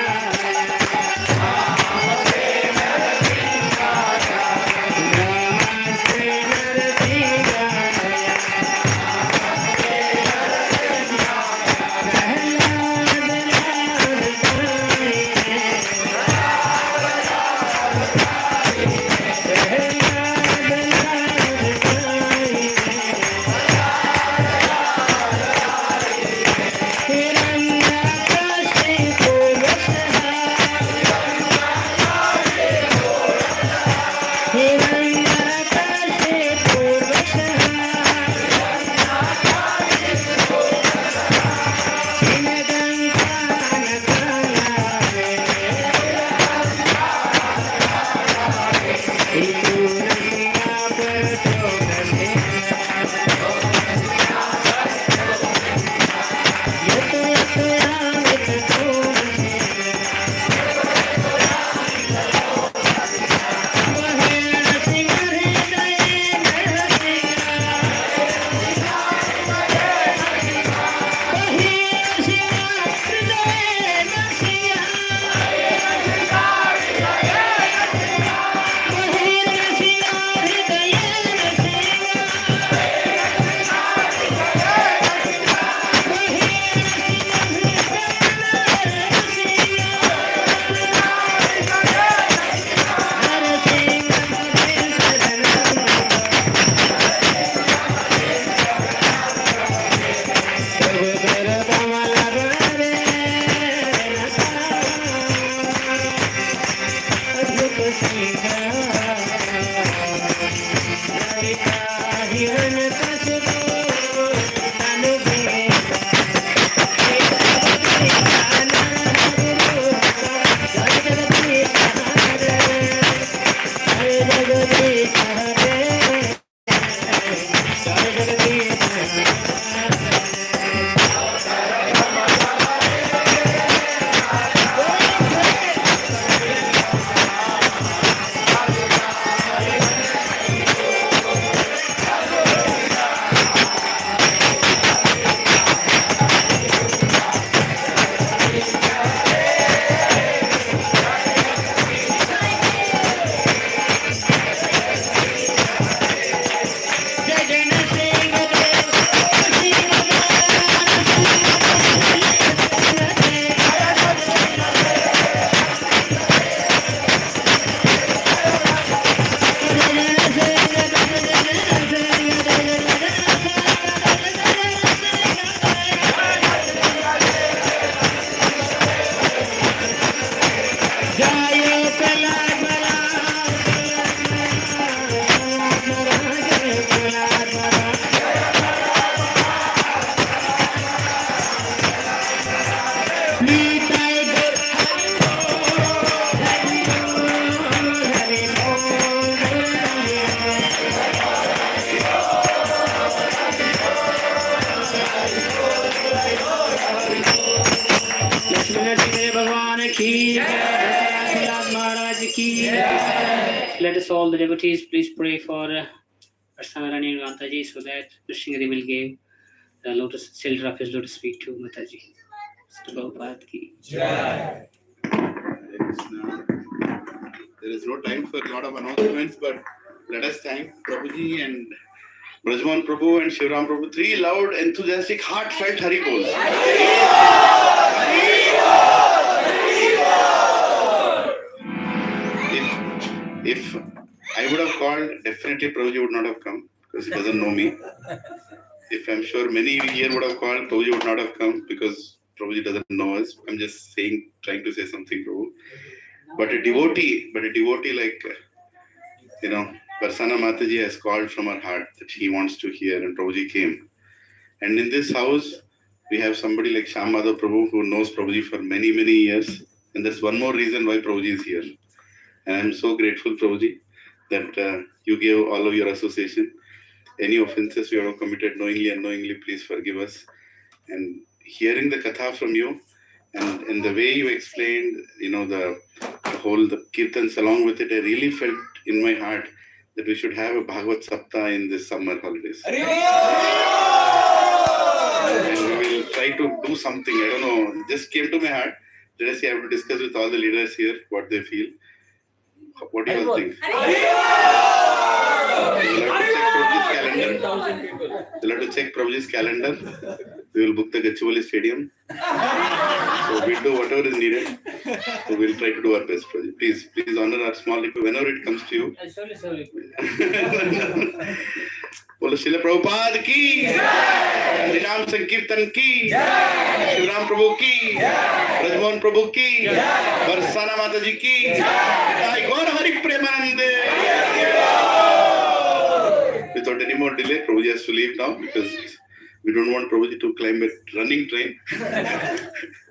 Prabhupada ki. Let us all the devotees please pray for Prasanarani and Mataji so that Krishnagiri will give the lotus shelter of his lotus feet to Mataji. Mr. Prabhupada ki. Hare Krishna. There is no time for a lot of announcements, but let us thank Prabhuji and Brajman Prabhu and Shivaram Prabhu. 3 loud, enthusiastic, heartfelt Haribols. If I would have called, definitely Prabhuji would not have come because he doesn't know me. If I'm sure many here would have called, Prabhuji would not have come because Prabhuji doesn't know us. I'm just trying to say something, Prabhu. But a devotee like, Varsana Mataji has called from her heart that he wants to hear, and Prabhuji came. And in this house, we have somebody like Shyam Madhav Prabhu who knows Prabhuji for many, many years. And that's one more reason why Prabhuji is here. And I'm so grateful, Prabhuji, that you gave all of your association. Any offenses we have committed knowingly and unknowingly, please forgive us. And hearing the katha from you and the way you explained, the kirtans along with it, I really felt in my heart that we should have a Bhagavad Saptah in this summer holidays. And we will try to do something. I don't know, it just came to my heart. Let us see, I have to discuss with all the leaders here what they feel. What do you all think? We'll have to check Prabhuji's calendar. We will book the Gachibowli Stadium. So we'll do whatever is needed. So we'll try to do our best, Prabhuji. Please honor our small request whenever it comes to you. Bolo Srila Prabhupada ki, Harinam Sankirtan ki, Shivaram Prabhu ki, Brajmohan Prabhu ki, Varsana Mataji ki, Jai Gaur Hari Premanande. Without any more delay, Prabhuji has to leave now because we don't want Prabhuji to climb a running train.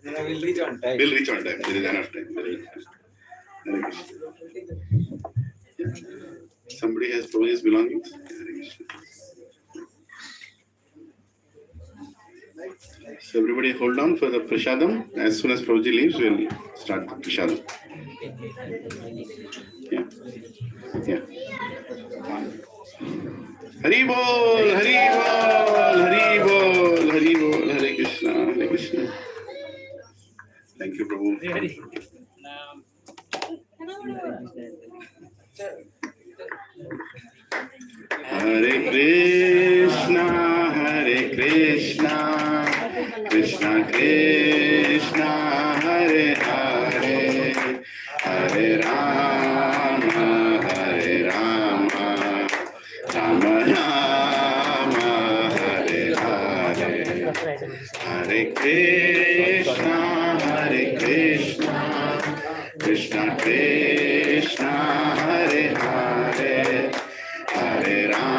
No, we'll reach on time. We'll reach on time. There is enough time. Somebody has Prabhuji's belongings. So everybody hold on for the prasadam. As soon as Prabhuji leaves, we'll start the prasadam. Yeah. Hari bol, Hari bol, Hari bol, Hari bol, Hare Krishna, Hare Krishna. Thank you, Prabhu. Hare Krishna, Krishna Krishna, Hare Hare, Hare Rama, Rama Rama, Hare Hare, Hare Krishna, Krishna Krishna, Hare Hare, Hare Rama.